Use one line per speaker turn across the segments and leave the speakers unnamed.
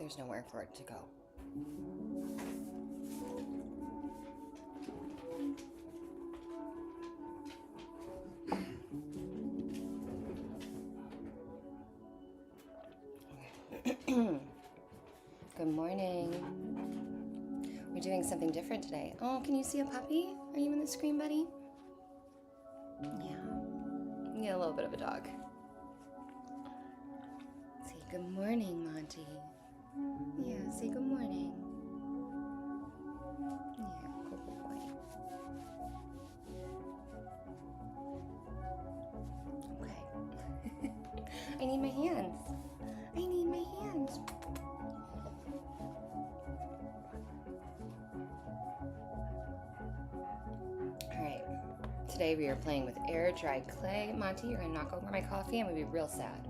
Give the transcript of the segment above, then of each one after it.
there's nowhere for it to go. Good morning. We're doing something different today. Oh, can you see a puppy? Are you in the screen, buddy? Yeah, a little bit of a dog. Say good morning, Monty. Yeah, say good morning. Yeah, good boy. Okay. I need my hands. I need my hands. Alright. Today we are playing with air dry clay. Monty, you're gonna knock over my coffee. I'm gonna be real sad.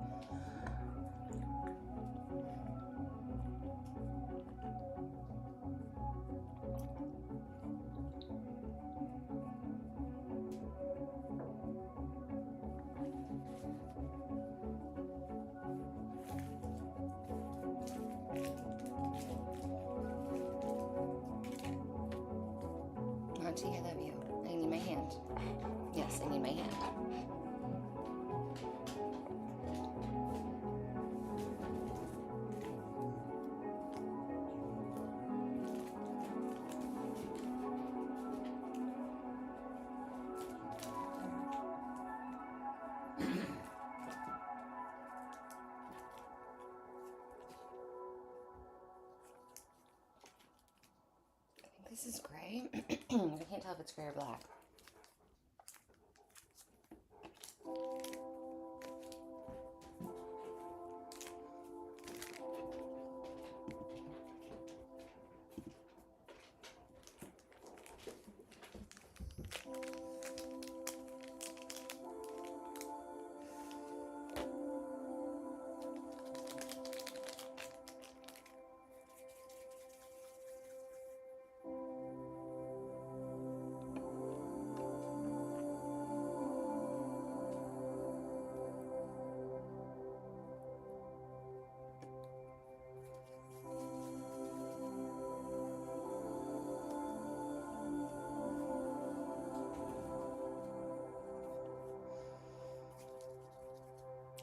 Monty, I love you. I need my hand. Yes, I need my hand. I think this is gray. I can't tell if it's gray or black.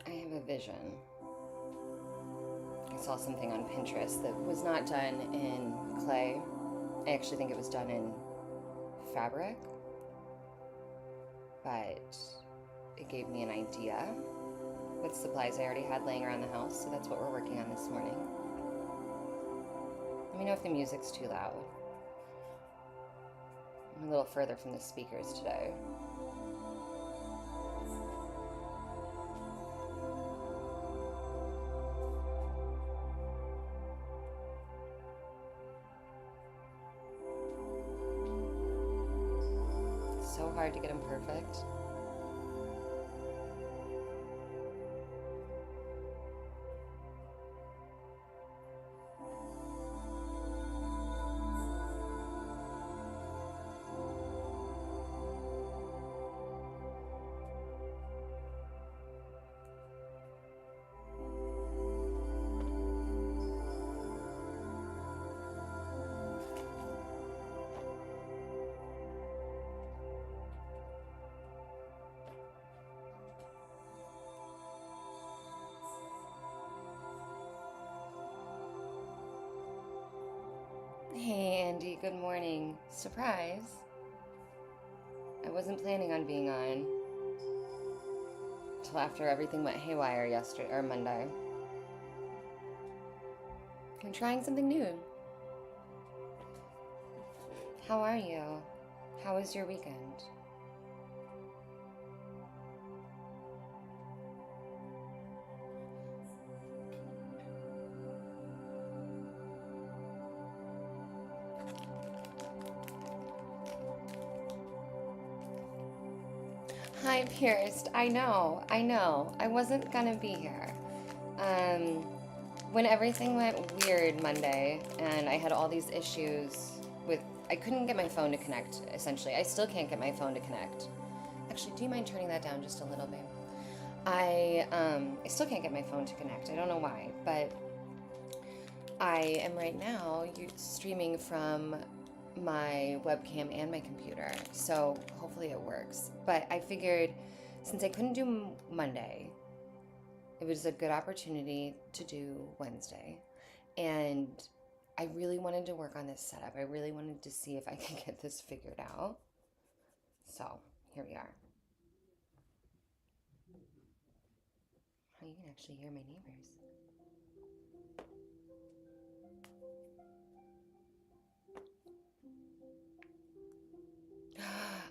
I have a vision. I saw something on Pinterest that was not done in clay. I actually think it was done in fabric, but it gave me an idea with supplies I already had laying around the house, so that's what we're working on this morning. Let me know if the music's too loud. I'm a little further from the speakers today. So hard to get them perfect. Hey Andy, good morning. Surprise. I wasn't planning on being on till after everything went haywire yesterday or Monday. I'm trying something new. How are you? How was your weekend? Hi, Pierce. I know. I wasn't gonna be here. When everything went weird Monday and I had all these issues with, I couldn't get my phone to connect, essentially. I still can't get my phone to connect. Actually, do you mind turning that down just a little bit? I still can't get my phone to connect. I don't know why, but I am right now streaming from my webcam and my computer, so hopefully it works. But I figured since I couldn't do Monday, it was a good opportunity to do Wednesday. And I really wanted to work on this setup. I really wanted to see if I could get this figured out. So here we are. Oh, you can actually hear my neighbors.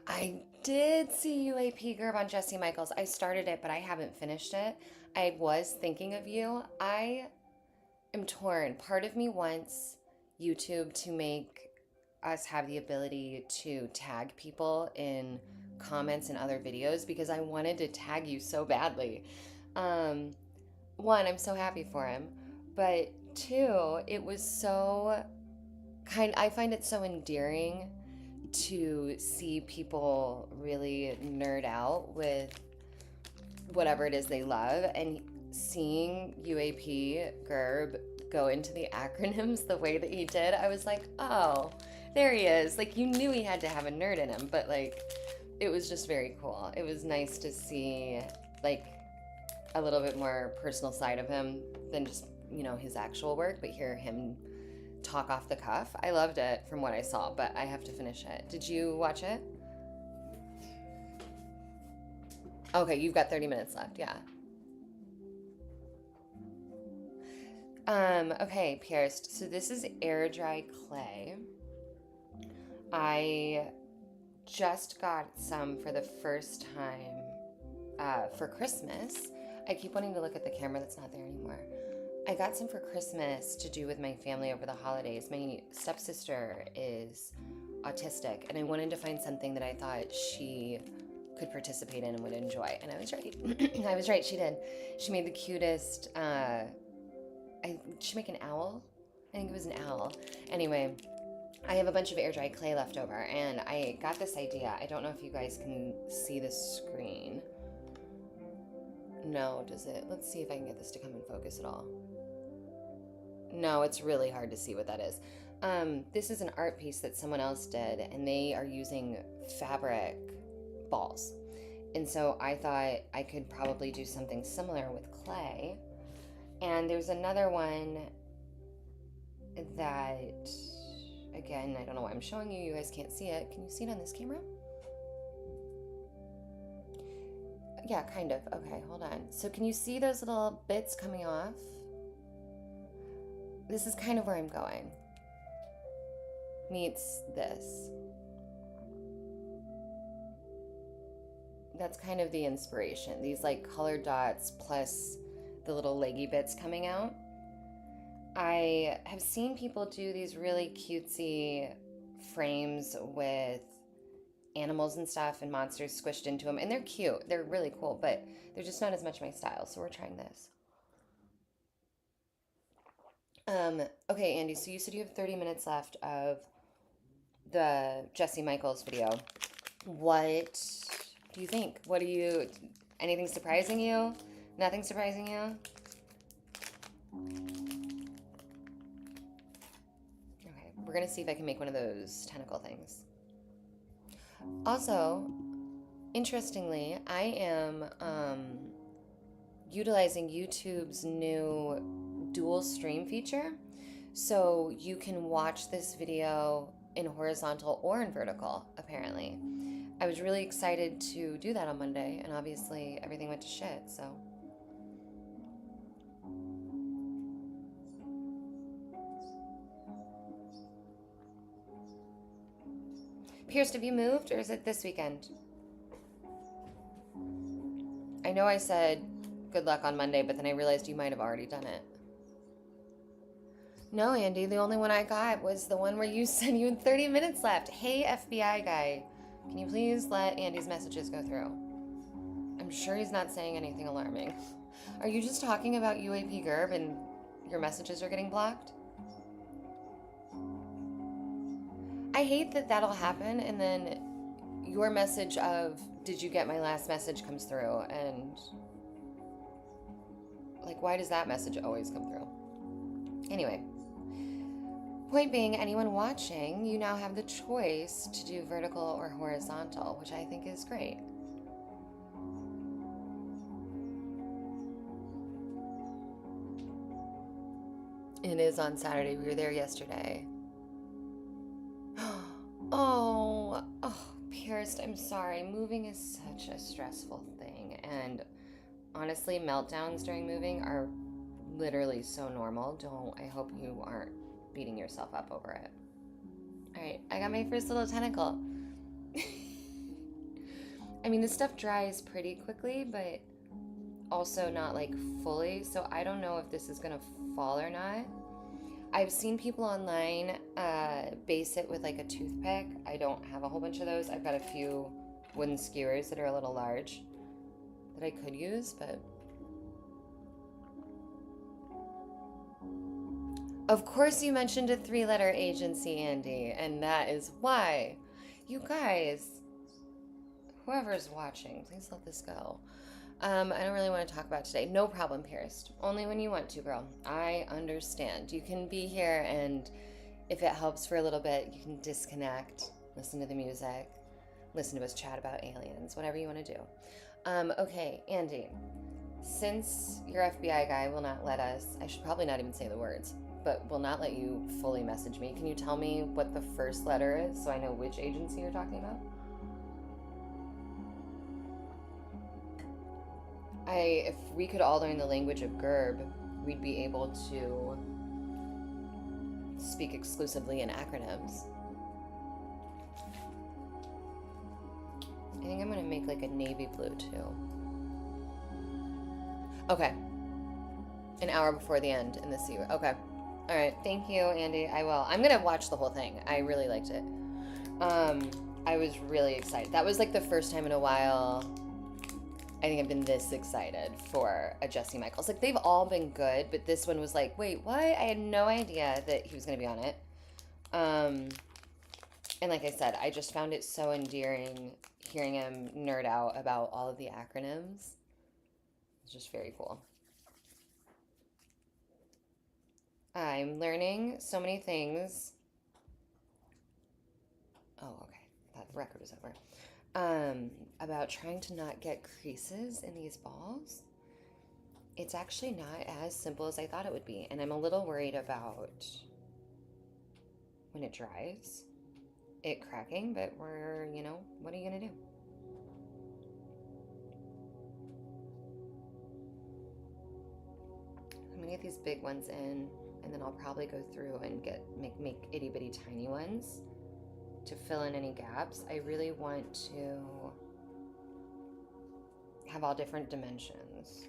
I did see UAP Gerb on Jesse Michaels. I started it, but I haven't finished it. I was thinking of you. I am torn. Part of me wants YouTube to make us have the ability to tag people in comments and other videos because I wanted to tag you so badly. One, I'm so happy for him, but two, it was so I find it so endearing to see people really nerd out with whatever it is they love, and seeing UAP Gerb go into the acronyms the way that he did, I was like, oh, there he is. Like, you knew he had to have a nerd in him, but like, it was just very cool. It was nice to see like a little bit more personal side of him than just, you know, his actual work, but hear him talk off the cuff. I loved it from what I saw, but I have to finish it. Did you watch it? Okay, you've got 30 minutes left, yeah. Okay, Pierced. So this is air dry clay. I just got some for the first time for Christmas. I keep wanting to look at the camera that's not there anymore. I got some for Christmas to do with my family over the holidays. My stepsister is autistic, and I wanted to find something that I thought she could participate in and would enjoy. And I was right. I was right, she did. She made the cutest, did she make an owl? I think it was an owl. Anyway, I have a bunch of air dry clay left over, and I got this idea. I don't know if you guys can see the screen. No, does it? Let's see if I can get this to come in focus at all. No, it's really hard to see what that is. This is an art piece that someone else did, and they are using fabric balls. And so I thought I could probably do something similar with clay. And there's another one that, again, I don't know why I'm showing you. You guys can't see it. Can you see it on this camera? Yeah, kind of. Okay, hold on. So can you see those little bits coming off? This is kind of where I'm going. Meets this. That's kind of the inspiration. These like colored dots plus the little leggy bits coming out. I have seen people do these really cutesy frames with animals and stuff and monsters squished into them, and they're cute. They're really cool, but they're just not as much my style, so we're trying this. Okay, Andy, so you said you have 30 minutes left of the Jesse Michaels video. What do you think? Anything surprising you? Nothing surprising you? Okay, we're gonna see if I can make one of those tentacle things. Also, interestingly, I am utilizing YouTube's new dual stream feature. So you can watch this video in horizontal or in vertical, apparently. I was really excited to do that on Monday, and obviously everything went to shit, so. Pierce, have you moved, or is it this weekend? I know I said good luck on Monday, but then I realized you might have already done it. No, Andy, the only one I got was the one where you said you had 30 minutes left. Hey, FBI guy, can you please let Andy's messages go through? I'm sure he's not saying anything alarming. Are you just talking about UAP Gerb and your messages are getting blocked? I hate that that'll happen, and then your message of, did you get my last message, comes through, and like, why does that message always come through? Anyway, Point being, anyone watching, you now have the choice to do vertical or horizontal, which I think is great. It is on Saturday. We were there yesterday. Oh, Pierce, I'm sorry. Moving is such a stressful thing. And honestly, meltdowns during moving are literally so normal. I hope you aren't beating yourself up over it. All right, I got my first little tentacle. I mean, this stuff dries pretty quickly, but also not like fully. So I don't know if this is going to fall or not. I've seen people online base it with like a toothpick. I don't have a whole bunch of those. I've got a few wooden skewers that are a little large that I could use, but... Of course you mentioned a 3-letter agency, Andy, and that is why. You guys, whoever's watching, please let this go. I don't really want to talk about today. No problem, Pierce. Only when you want to, girl. I understand. You can be here, and if it helps for a little bit, you can disconnect, listen to the music, listen to us chat about aliens, whatever you want to do. Okay, Andy, since your FBI guy will not let us, I should probably not even say the words, but will not let you fully message me, can you tell me what the first letter is so I know which agency you're talking about? If we could all learn the language of Gerb, we'd be able to speak exclusively in acronyms. I think I'm gonna make like a navy blue too. Okay. An hour before the end in the sea. Okay. All right. Thank you, Andy. I will. I'm gonna watch the whole thing. I really liked it. I was really excited. That was like the first time in a while I think I've been this excited for a Jesse Michaels. Like, they've all been good, but this one was like, wait, what? I had no idea that he was going to be on it. And like I said, I just found it so endearing hearing him nerd out about all of the acronyms. It's just very cool. I'm learning so many things. Oh, okay. That record is over. About trying to not get creases in these balls. It's actually not as simple as I thought it would be, and I'm a little worried about when it dries, it cracking, but we're, what are you gonna do? I'm gonna get these big ones in, and then I'll probably go through and make itty bitty tiny ones to fill in any gaps. I really want to have all different dimensions.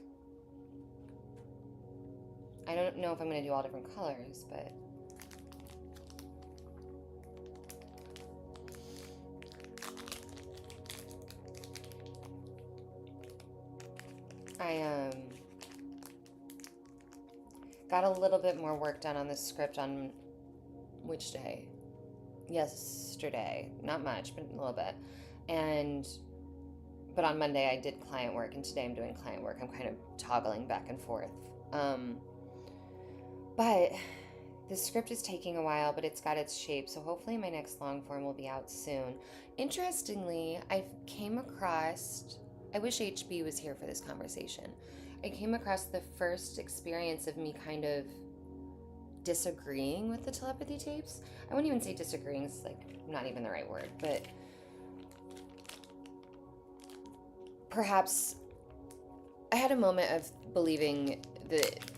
I don't know if I'm going to do all different colors, but I got a little bit more work done on the script on which day? Yesterday. Not much, but a little bit. But on Monday I did client work, and today I'm doing client work. I'm kind of toggling back and forth. But the script is taking a while, but it's got its shape, so hopefully my next long form will be out soon. Interestingly, I wish HB was here for this conversation. I came across the first experience of me kind of disagreeing with the telepathy tapes. I wouldn't even say disagreeing, it's like not even the right word, but perhaps I had a moment of believing that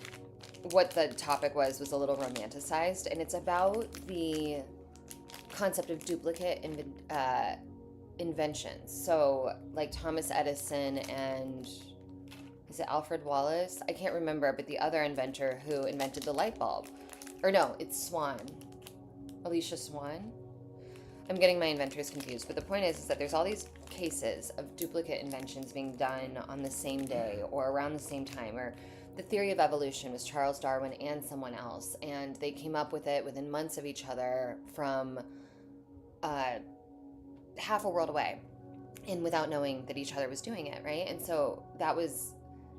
what the topic was a little romanticized, and it's about the concept of duplicate inventions. So like Thomas Edison and is it Alfred Wallace? I can't remember, but the other inventor who invented the light bulb. Or no, it's Swan. Alicia Swan? I'm getting my inventors confused, but the point is that there's all these cases of duplicate inventions being done on the same day or around the same time. Or the theory of evolution was Charles Darwin and someone else, and they came up with it within months of each other from half a world away, and without knowing that each other was doing it, right? And so that was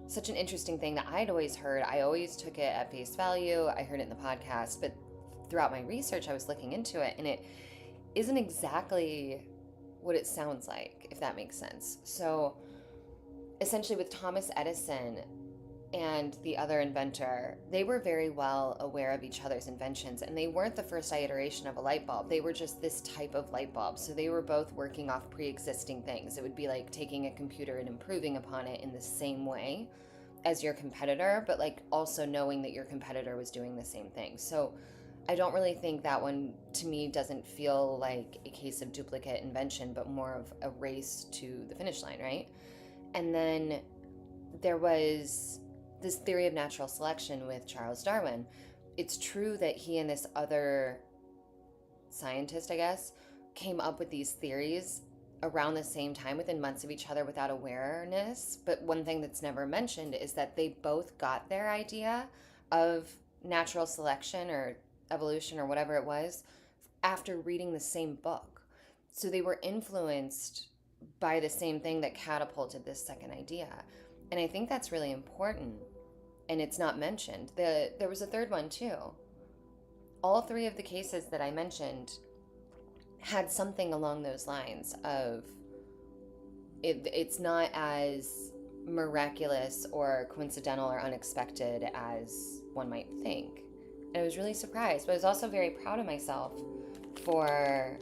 such an interesting thing that I'd always heard. I always took it at face value. I heard it in the podcast, but throughout my research, I was looking into it, and it isn't exactly what it sounds like, if that makes sense. So essentially with Thomas Edison and the other inventor, they were very well aware of each other's inventions, and they weren't the first iteration of a light bulb. They were just this type of light bulb. So they were both working off pre-existing things. It would be like taking a computer and improving upon it in the same way as your competitor, but like also knowing that your competitor was doing the same thing. So I don't really think that one, to me, doesn't feel like a case of duplicate invention, but more of a race to the finish line, right? And then there was this theory of natural selection with Charles Darwin. It's true that he and this other scientist, I guess, came up with these theories around the same time within months of each other without awareness. But one thing that's never mentioned is that they both got their idea of natural selection or evolution or whatever it was after reading the same book. So they were influenced by the same thing that catapulted this second idea. And I think that's really important. And it's not mentioned. There was a third one too. All three of the cases that I mentioned had something along those lines of it's not as miraculous or coincidental or unexpected as one might think. And I was really surprised, but I was also very proud of myself for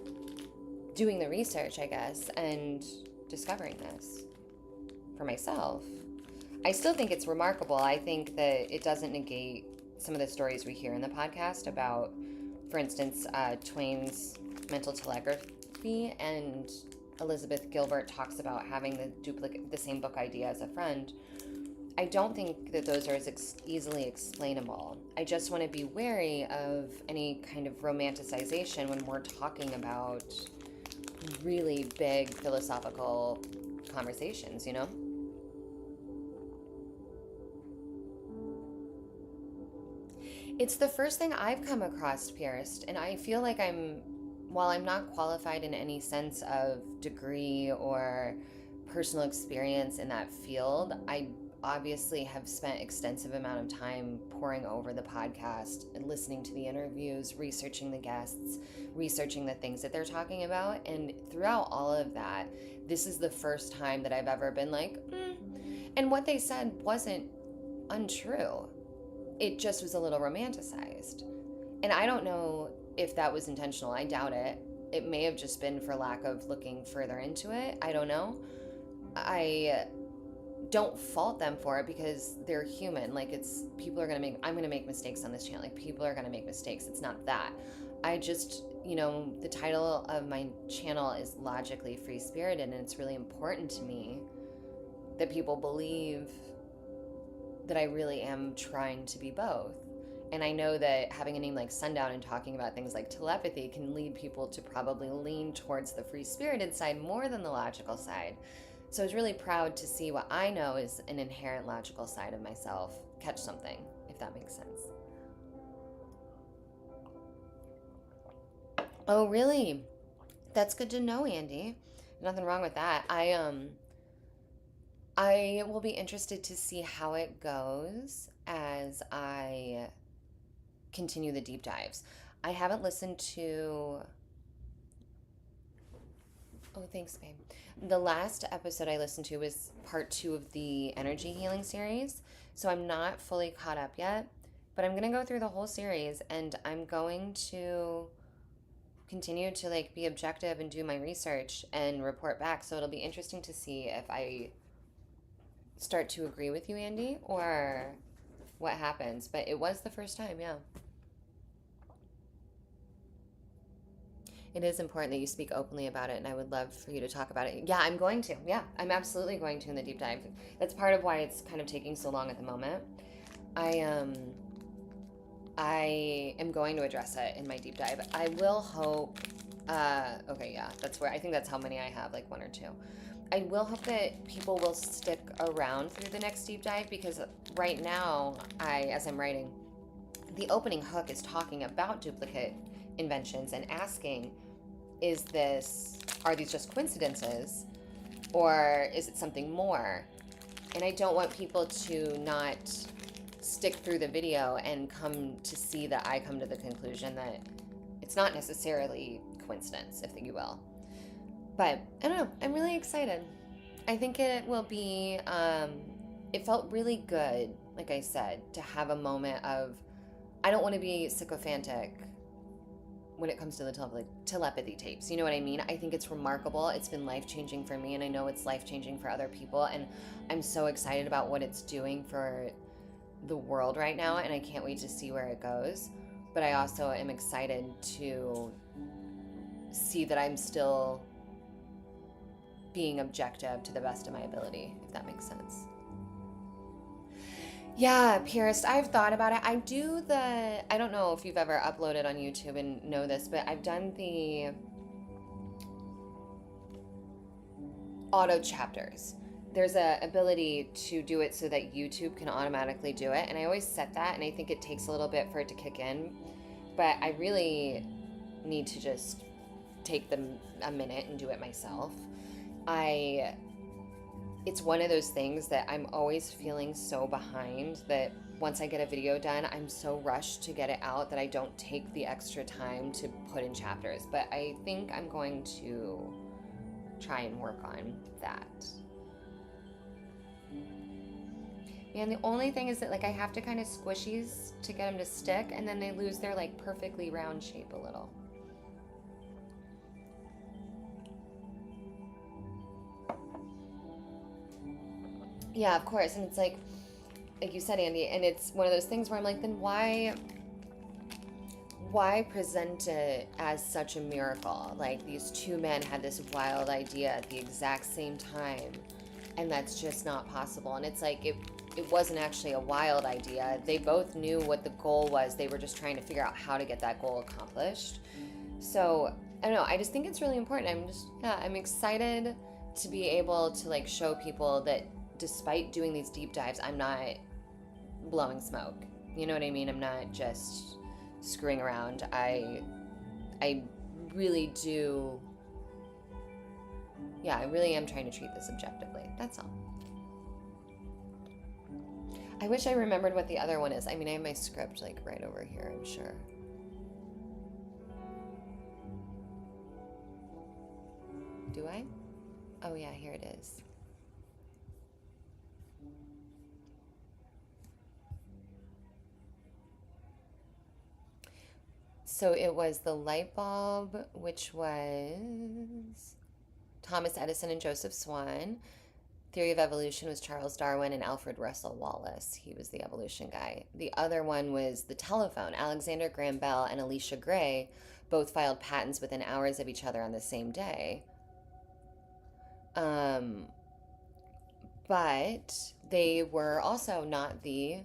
doing the research, I guess, and discovering this for myself. I still think it's remarkable. I think that it doesn't negate some of the stories we hear in the podcast about, for instance, Twain's mental telegraphy, and Elizabeth Gilbert talks about having the same book idea as a friend. I don't think that those are as easily explainable. I just want to be wary of any kind of romanticization when we're talking about really big philosophical conversations, you know? It's the first thing I've come across, Pierce, and I feel like while I'm not qualified in any sense of degree or personal experience in that field, I obviously have spent extensive amount of time poring over the podcast and listening to the interviews, researching the guests, researching the things that they're talking about. And throughout all of that, this is the first time that I've ever been like, And what they said wasn't untrue. It just was a little romanticized. And I don't know if that was intentional. I doubt it. It may have just been for lack of looking further into it. I don't know. I don't fault them for it because they're human. Like, I'm going to make mistakes on this channel. Like, people are going to make mistakes. It's not that. I just, the title of my channel is Logically Free-Spirited, and it's really important to me that people believe that I really am trying to be both. And I know that having a name like Sundown and talking about things like telepathy can lead people to probably lean towards the free-spirited side more than the logical side. So I was really proud to see what I know is an inherent logical side of myself catch something, if that makes sense. Oh, really? That's good to know, Andy. Nothing wrong with that. I will be interested to see how it goes as I continue the deep dives. I haven't listened to... Oh, thanks, babe. The last episode I listened to was part 2 of the energy healing series, so I'm not fully caught up yet, but I'm going to go through the whole series, and I'm going to continue to be objective and do my research and report back. So it'll be interesting to see if I start to agree with you, Andy, or what happens. But it was the first time, yeah. It is important that you speak openly about it, and I would love for you to talk about it. Yeah, I'm going to. Yeah, I'm absolutely going to in the deep dive. That's part of why it's kind of taking so long at the moment. I am going to address it in my deep dive. I will hope, okay, yeah, I think that's how many I have, like 1 or 2. I will hope that people will stick around through the next deep dive, because right now, as I'm writing, the opening hook is talking about duplicate inventions and asking, are these just coincidences, or is it something more? And I don't want people to not stick through the video and come to see that I come to the conclusion that it's not necessarily coincidence, if you will. But I don't know, I'm really excited. I think it will be, it felt really good, like I said, to have a moment of, I don't want to be sycophantic when it comes to the telepathy tapes. You know what I mean? I think it's remarkable. It's been life-changing for me, and I know it's life-changing for other people, and I'm so excited about what it's doing for the world right now, and I can't wait to see where it goes. But I also am excited to see that I'm still being objective to the best of my ability, if that makes sense. Yeah, Pierce, I've thought about it. I don't know if you've ever uploaded on YouTube and know this, but I've done the auto chapters. There's a ability to do it so that YouTube can automatically do it, and I always set that, and I think it takes a little bit for it to kick in, but I really need to just take a minute and do it myself. It's one of those things that I'm always feeling so behind that once I get a video done, I'm so rushed to get it out that I don't take the extra time to put in chapters. But I think I'm going to try and work on that. And the only thing is that, like, I have to kind of squish these to get them to stick, and then they lose their, like, perfectly round shape a little. Yeah, of course. And it's like you said, Andy, and it's one of those things where I'm like, then why present it as such a miracle? Like, these two men had this wild idea at the exact same time, and that's just not possible. And it's like, it wasn't actually a wild idea. They both knew what the goal was. They were just trying to figure out how to get that goal accomplished. So, I don't know. I just think it's really important. I'm excited to be able to, like, show people that despite doing these deep dives, I'm not blowing smoke. You know what I mean? I'm not just screwing around. I really do. Yeah, I really am trying to treat this objectively. That's all. I wish I remembered what the other one is. I mean, I have my script, like, right over here, I'm sure. Do I? Oh yeah, here it is. So it was the light bulb, which was Thomas Edison and Joseph Swan. Theory of evolution was Charles Darwin and Alfred Russel Wallace. He was the evolution guy. The other one was the telephone. Alexander Graham Bell and Elisha Gray both filed patents within hours of each other on the same day. But they were also not the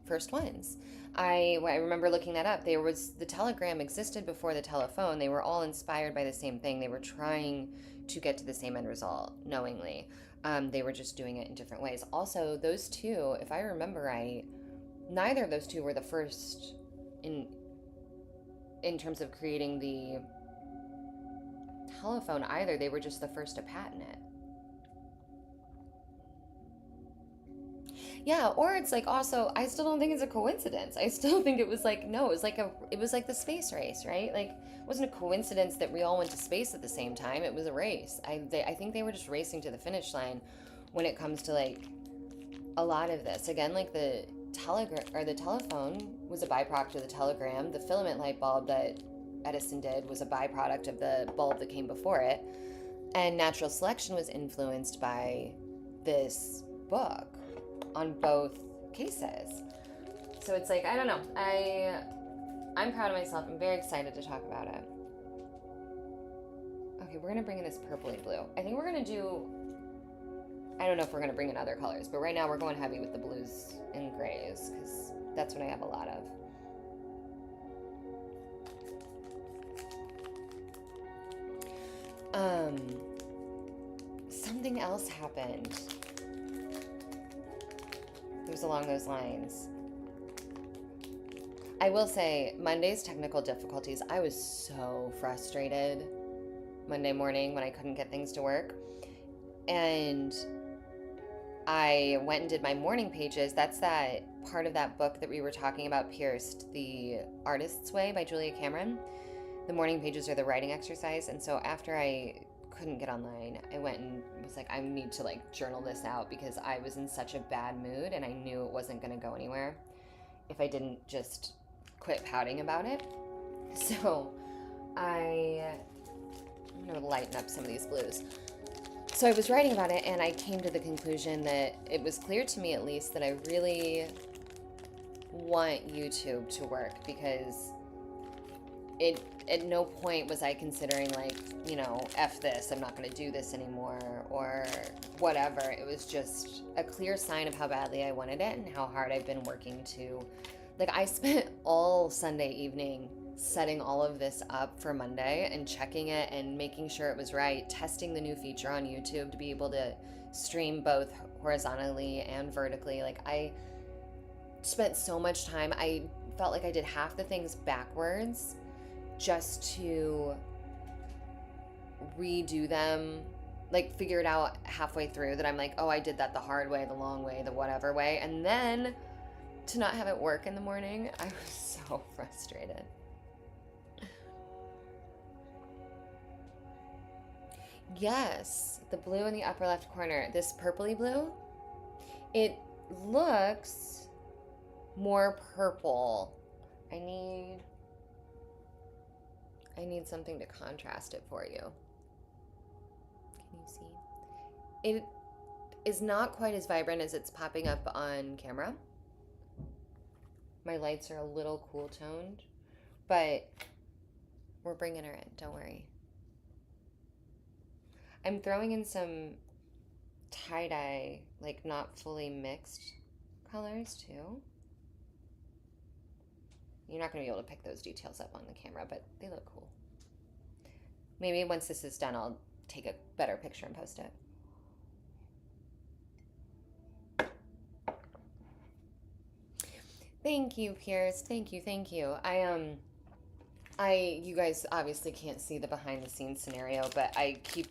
first ones. I remember looking that up. The telegram existed before the telephone. They were all inspired by the same thing. They were trying to get to the same end result knowingly. They were just doing it in different ways. Also, those two, if I remember right, neither of those two were the first in terms of creating the telephone either. They were just the first to patent it. Yeah, or it's like, also, I still don't think it's a coincidence. I still think it was like, no, it was like the space race, right? Like, it wasn't a coincidence that we all went to space at the same time. It was a race. I think they were just racing to the finish line when it comes to, like, a lot of this. Again, like, the telephone was a byproduct of the telegram. The filament light bulb that Edison did was a byproduct of the bulb that came before it. And natural selection was influenced by this book on both cases. So it's like, I don't know. I'm proud of myself. I'm very excited to talk about it. Okay, we're going to bring in this purpley blue. I think we're going to do, I don't know if we're going to bring in other colors, but right now we're going heavy with the blues and grays because that's what I have a lot of. Something else happened. It was along those lines. I will say, Monday's technical difficulties, I was so frustrated Monday morning when I couldn't get things to work. And I went and did my morning pages. That's that part of that book that we were talking about, Pierced, The Artist's Way by Julia Cameron. The morning pages are the writing exercise. And so after I couldn't get online, I went and was like, I need to like journal this out because I was in such a bad mood and I knew it wasn't going to go anywhere if I didn't just quit pouting about it. So I'm going to lighten up some of these blues. So I was writing about it and I came to the conclusion that it was clear to me at least that I really want YouTube to work, because it at no point was I considering like, you know, F this, I'm not going to do this anymore or whatever. It was just a clear sign of how badly I wanted it and how hard I've been working to, like, I spent all Sunday evening setting all of this up for Monday and checking it and making sure it was right, testing the new feature on YouTube to be able to stream both horizontally and vertically. Like, I spent so much time. I felt like I did half the things backwards just to redo them, like figure it out halfway through that I'm like, oh, I did that the hard way, the long way, the whatever way. And then to not have it work in the morning, I was so frustrated. Yes, the blue in the upper left corner, this purpley blue, it looks more purple. I need something to contrast it for you. Can you see? It is not quite as vibrant as it's popping up on camera. My lights are a little cool toned, but we're bringing her in, don't worry. I'm throwing in some tie-dye, like not fully mixed colors too. You're not going to be able to pick those details up on the camera, but they look cool. Maybe once this is done, I'll take a better picture and post it. Thank you, Pierce. Thank you. You guys obviously can't see the behind the scenes scenario, but I keep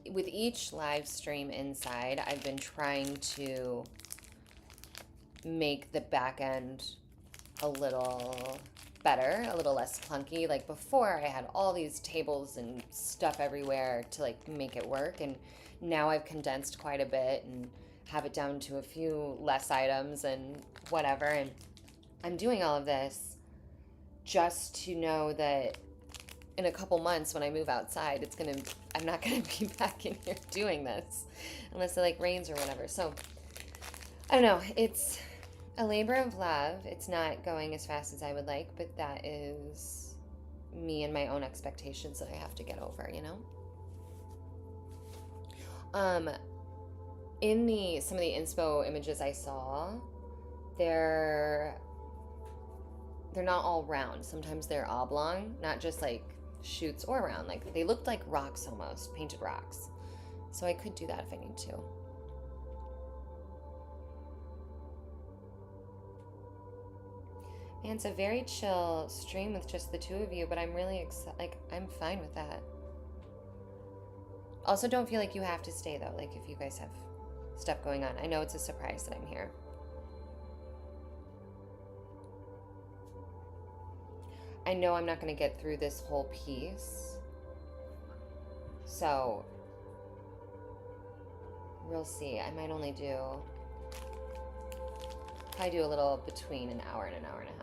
with each live stream inside, I've been trying to make the back end a little better, a little less clunky. Like before, I had all these tables and stuff everywhere to like make it work, and now I've condensed quite a bit and have it down to a few less items and whatever. And I'm doing all of this just to know that in a couple months when I move outside, I'm not gonna be back in here doing this unless it like rains or whatever. So I don't know, it's a labor of love. It's not going as fast as I would like, but that is me and my own expectations that I have to get over, you know? In some of the inspo images I saw, they're not all round. Sometimes they're oblong, not just like shoots or round. Like they looked like rocks almost, painted rocks. So I could do that if I need to. Man, it's a very chill stream with just the two of you, but I'm really excited. Like, I'm fine with that. Also, don't feel like you have to stay though. Like if you guys have stuff going on. I know it's a surprise that I'm here. I know I'm not going to get through this whole piece. So, we'll see. I might only do a little between an hour and an hour and a half.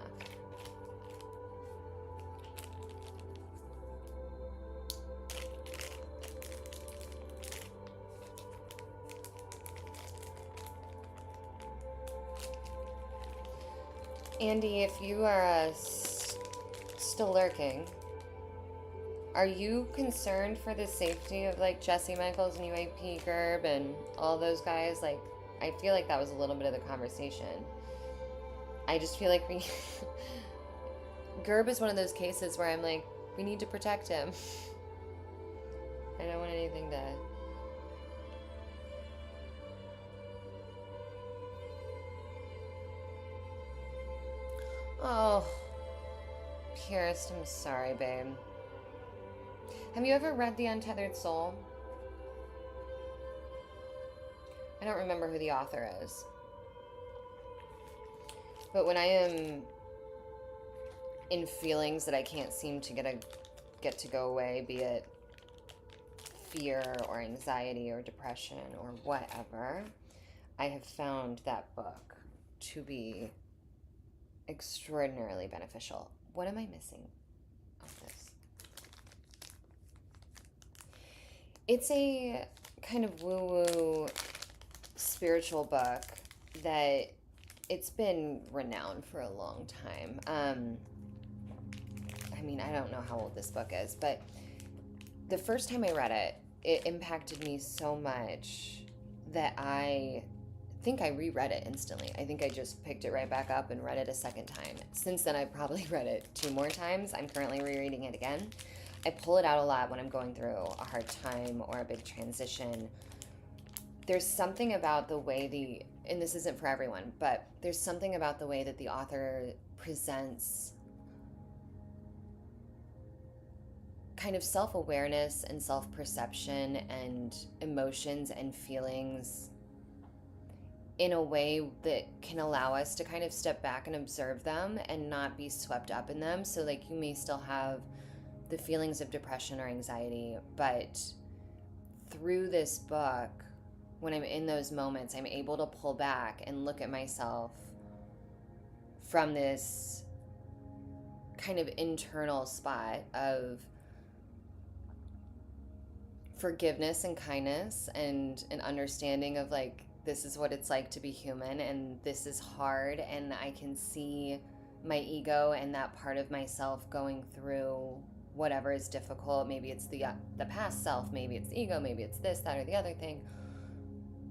Andy, if you are still lurking, are you concerned for the safety of like Jesse Michaels and UAP Gerb and all those guys? Like, I feel like that was a little bit of the conversation. I just feel like Gerb is one of those cases where I'm like, we need to protect him. I don't want anything to... Oh, Pierce, I'm sorry, babe. Have you ever read The Untethered Soul? I don't remember who the author is. But when I am in feelings that I can't seem to get to go away, be it fear or anxiety or depression or whatever, I have found that book to be extraordinarily beneficial. What am I missing of this? It's a kind of woo-woo spiritual book that it's been renowned for a long time. I mean, I don't know how old this book is, but the first time I read it, it impacted me so much that I think I reread it instantly. I think I just picked it right back up and read it a second time. Since then, I've probably read it 2 more times. I'm currently rereading it again. I pull it out a lot when I'm going through a hard time or a big transition. There's something about the way and this isn't for everyone, but there's something about the way that the author presents kind of self-awareness and self-perception and emotions and feelings in a way that can allow us to kind of step back and observe them and not be swept up in them. So like, you may still have the feelings of depression or anxiety, but through this book, when I'm in those moments, I'm able to pull back and look at myself from this kind of internal spot of forgiveness and kindness and an understanding of like, this is what it's like to be human and this is hard, and I can see my ego and that part of myself going through whatever is difficult. Maybe it's the past self, maybe it's the ego, maybe it's this, that, or the other thing.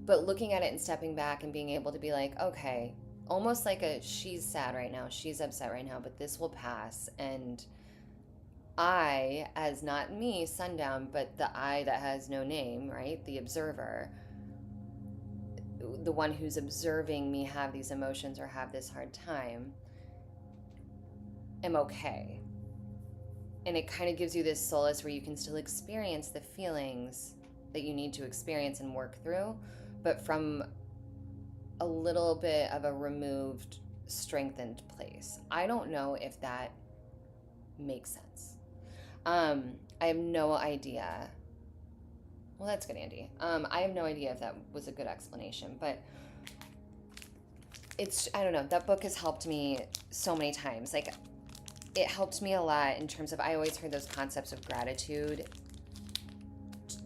But looking at it and stepping back and being able to be like, okay, almost like she's sad right now, she's upset right now, but this will pass. And I, as not me, Sundown, but the I that has no name, right? The observer, the one who's observing me have these emotions or have this hard time, am okay. And it kind of gives you this solace where you can still experience the feelings that you need to experience and work through, but from a little bit of a removed, strengthened place. I don't know if that makes sense. I have no idea. Well, that's good, Andy. I have no idea if that was a good explanation, but I don't know, that book has helped me so many times. Like, it helped me a lot in terms of, I always heard those concepts of gratitude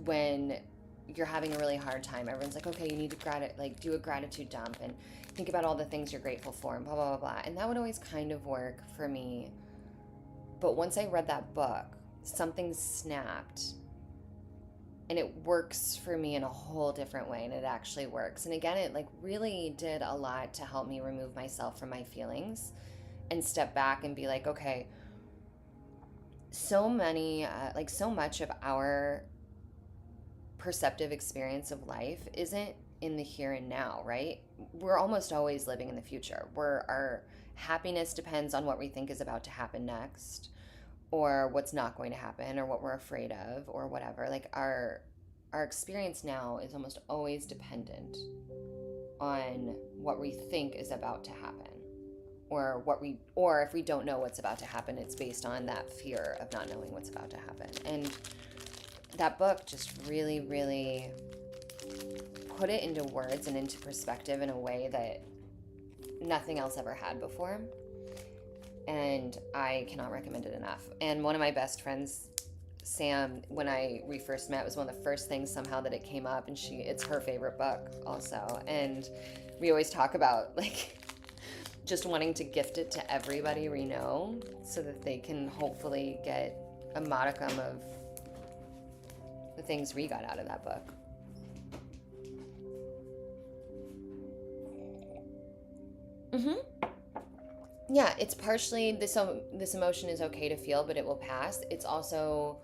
when you're having a really hard time. Everyone's like, okay, you need to do a gratitude dump and think about all the things you're grateful for and blah, blah, blah, blah. And that would always kind of work for me. But once I read that book, something snapped and it works for me in a whole different way, and it actually works. And again, it like really did a lot to help me remove myself from my feelings and step back and be like, okay, so much of our perceptive experience of life isn't in the here and now, right? We're almost always living in the future, where our happiness depends on what we think is about to happen next, or what's not going to happen, or what we're afraid of, or whatever. Like, our experience now is almost always dependent on what we think is about to happen, or if we don't know what's about to happen, it's based on that fear of not knowing what's about to happen. And that book just really, really put it into words and into perspective in a way that nothing else ever had before. And I cannot recommend it enough. And one of my best friends, Sam, when we first met, was one of the first things somehow that it came up, and it's her favorite book also. And we always talk about like just wanting to gift it to everybody we know so that they can hopefully get a modicum of the things we got out of that book. Yeah, it's partially this emotion is okay to feel, but it will pass. It's also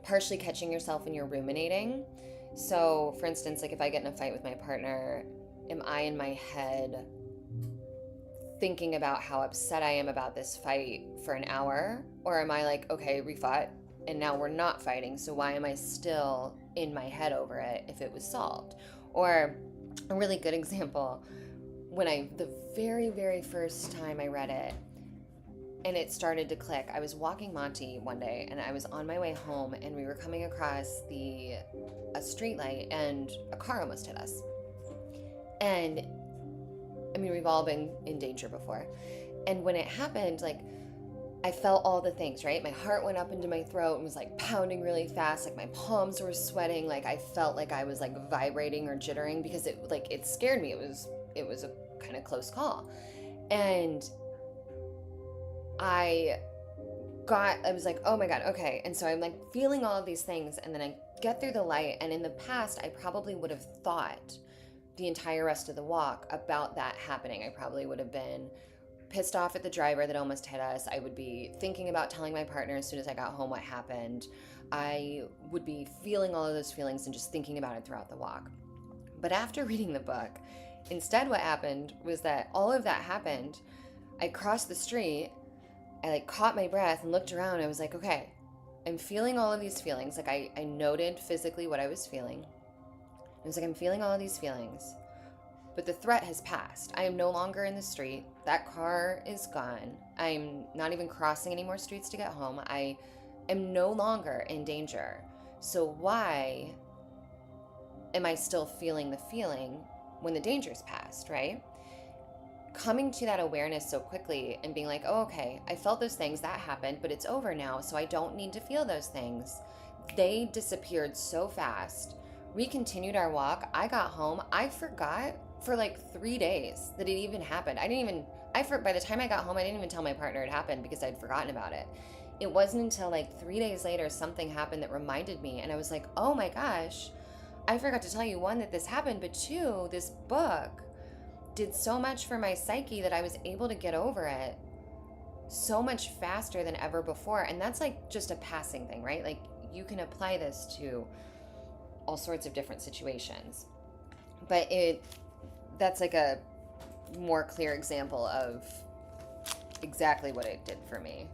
partially catching yourself when you're ruminating. So, for instance, like if I get in a fight with my partner, am I in my head thinking about how upset I am about this fight for an hour? Or am I like, okay, we fought and now we're not fighting, so why am I still in my head over it if it was solved. Or a really good example, the very, very first time I read it and it started to click, I was walking Monty one day and I was on my way home and we were coming across a street light and a car almost hit us. And I mean, we've all been in danger before. And when it happened, like, I felt all the things, right? My heart went up into my throat and was like pounding really fast. Like my palms were sweating. Like I felt like I was like vibrating or jittering because it scared me. It was a kind of close call. And I was like, oh my God, okay. And so I'm like feeling all of these things. And then I get through the light. And in the past, I probably would have thought the entire rest of the walk about that happening. I probably would have been pissed off at the driver that almost hit us. I would be thinking about telling my partner as soon as I got home what happened. I would be feeling all of those feelings and just thinking about it throughout the walk. But after reading the book, instead what happened was that all of that happened. I crossed the street, I like caught my breath and looked around. I was like, okay, I'm feeling all of these feelings. Like I noted physically what I was feeling. I was like, I'm feeling all of these feelings. But the threat has passed. I am no longer in the street. That car is gone. I'm not even crossing any more streets to get home. I am no longer in danger. So why am I still feeling the feeling when the danger's passed, right? Coming to that awareness so quickly and being like, oh, okay, I felt those things, that happened, but it's over now, so I don't need to feel those things. They disappeared so fast. We continued our walk. I got home. I forgot for like 3 days that it even happened. By the time I got home, I didn't even tell my partner it happened because I'd forgotten about it. It wasn't until like 3 days later something happened that reminded me, and I was like, oh my gosh, I forgot to tell you, one, that this happened, but two, this book did so much for my psyche that I was able to get over it so much faster than ever before. And that's like just a passing thing, right? Like you can apply this to all sorts of different situations. But that's like a more clear example of exactly what it did for me.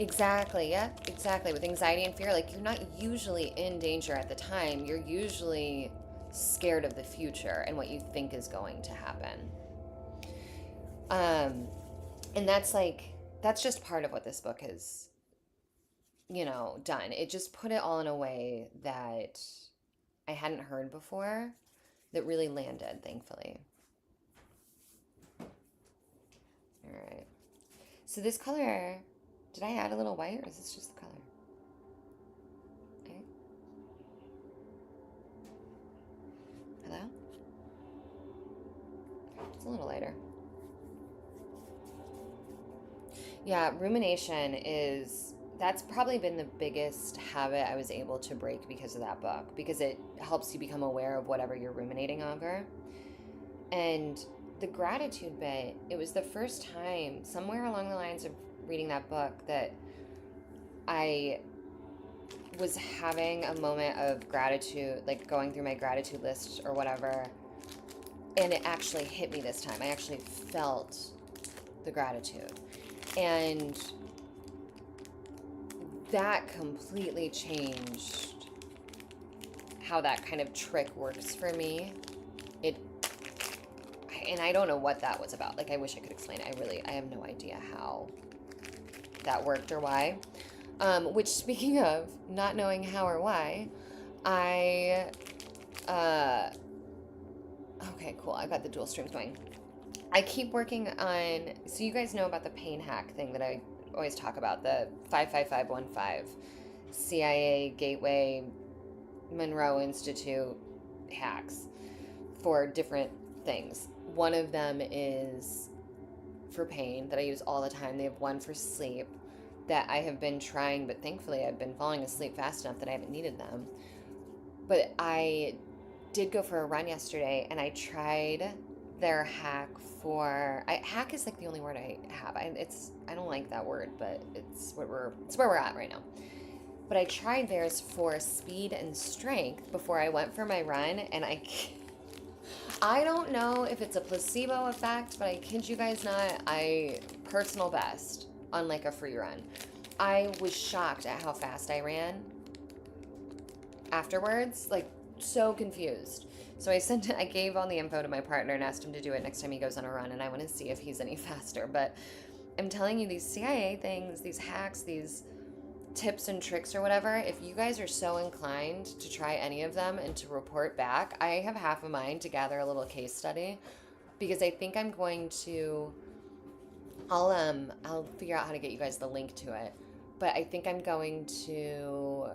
Exactly, yeah, exactly. With anxiety and fear, like you're not usually in danger at the time. You're usually scared of the future and what you think is going to happen. And that's just part of what this book has, done. It just put it all in a way that I hadn't heard before that really landed, thankfully. All right. So this color, did I add a little white or is this just the color? Okay. Hello? It's a little lighter. Yeah, rumination that's probably been the biggest habit I was able to break because of that book, because it helps you become aware of whatever you're ruminating over. And the gratitude bit, it was the first time, somewhere along the lines of reading that book, that I was having a moment of gratitude, like going through my gratitude list or whatever, and it actually hit me this time. I actually felt the gratitude. And that completely changed how that kind of trick works for me. And I don't know what that was about. Like, I wish I could explain it. I have no idea how that worked or why. Which, speaking of not knowing how or why, okay, cool. I got the dual streams going. I keep working on, so you guys know about the pain hack thing that I always talk about, the 55515 CIA Gateway Monroe Institute hacks for different things. One of them is for pain that I use all the time. They have one for sleep that I have been trying, but thankfully I've been falling asleep fast enough that I haven't needed them. But I did go for a run yesterday and I tried their hack hack is like the only word I have. I don't like that word, but it's where we're at right now. But I tried theirs for speed and strength before I went for my run, and I don't know if it's a placebo effect, but I kid you guys not, personal best on like a free run. I was shocked at how fast I ran afterwards, like so confused. So I gave all the info to my partner and asked him to do it next time he goes on a run, and I want to see if he's any faster. But I'm telling you, these CIA things, these hacks, these tips and tricks or whatever, if you guys are so inclined to try any of them and to report back, I have half a mind to gather a little case study, because I think I'm going to I'll figure out how to get you guys the link to it. But I think I'm going to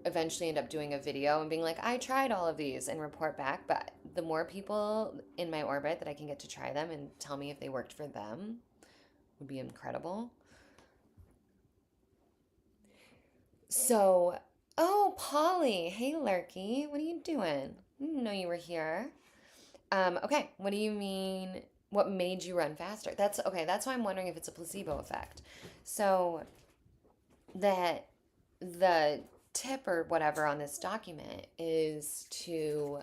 eventually end up doing a video and being like, I tried all of these and report back. But the more people in my orbit that I can get to try them and tell me if they worked for them would be incredible. So, oh, Polly. Hey, Lurky. What are you doing? I didn't know you were here. Okay, what do you mean? What made you run faster? That's okay. That's why I'm wondering if it's a placebo effect. So that the tip or whatever on this document is to,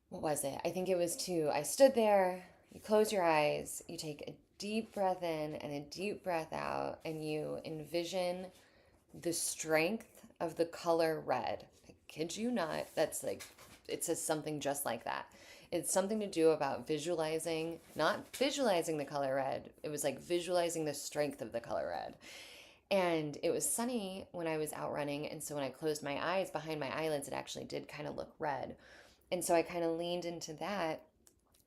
what was it? I think it was to, I stood there, you close your eyes, you take a deep breath in and a deep breath out, and you envision the strength of the color red. I kid you not. That's like, it says something just like that. It's something to do about visualizing, not visualizing the color red. It was like visualizing the strength of the color red. And it was sunny when I was out running. And so when I closed my eyes, behind my eyelids, it actually did kind of look red. And so I kind of leaned into that.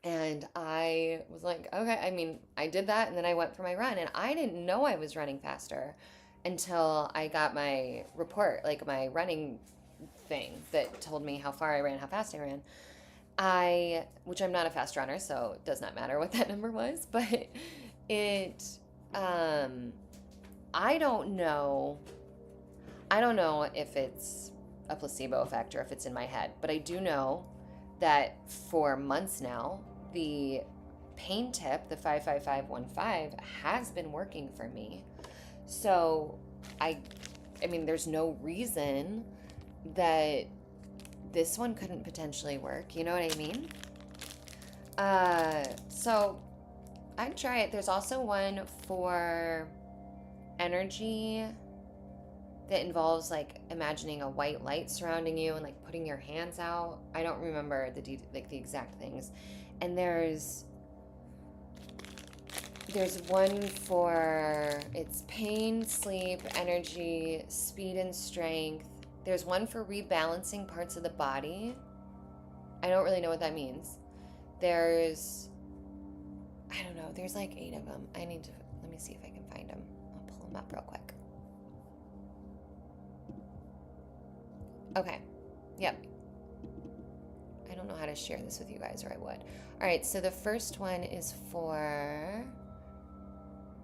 And I was like, okay, I mean, I did that. And then I went for my run. And I didn't know I was running faster until I got my report, like my running thing that told me how far I ran, how fast I ran. Which I'm not a fast runner, so it does not matter what that number was, but it, I don't know if it's a placebo effect or if it's in my head, but I do know that for months now, the pain tip, the 55515, has been working for me. So I mean, there's no reason that this one couldn't potentially work. You know what I mean? So I'd try it. There's also one for energy that involves like imagining a white light surrounding you and like putting your hands out. I don't remember the exact things. And there's one for, it's pain, sleep, energy, speed, and strength. There's one for rebalancing parts of the body. I don't really know what that means. There's, I don't know, there's like 8 of them. Let me see if I can find them. I'll pull them up real quick. Okay, yep. I don't know how to share this with you guys, or I would. All right, so the first one is for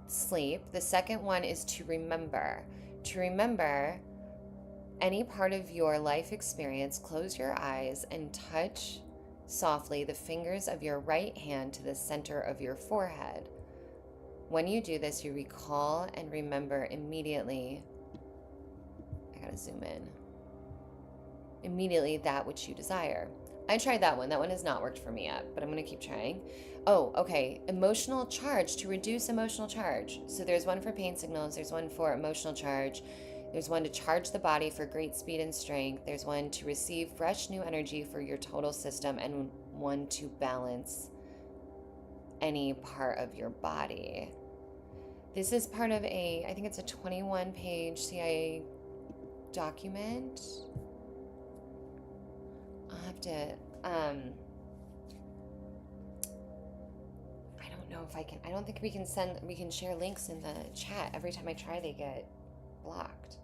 sleep. The second one is to remember. To remember any part of your life experience, close your eyes and touch softly the fingers of your right hand to the center of your forehead. When you do this, you recall and remember immediately. I gotta zoom in. Immediately that which you desire. I tried that one. That one has not worked for me yet, but I'm gonna keep trying. Oh, okay. Emotional charge, to reduce emotional charge. So there's one for pain signals. There's one for emotional charge. There's one to charge the body for great speed and strength. There's one to receive fresh new energy for your total system, and one to balance any part of your body. This is part of I think it's a 21-page CIA document. I'll have to, I don't know if I can, I don't think we can share links in the chat. Every time I try, they get blocked.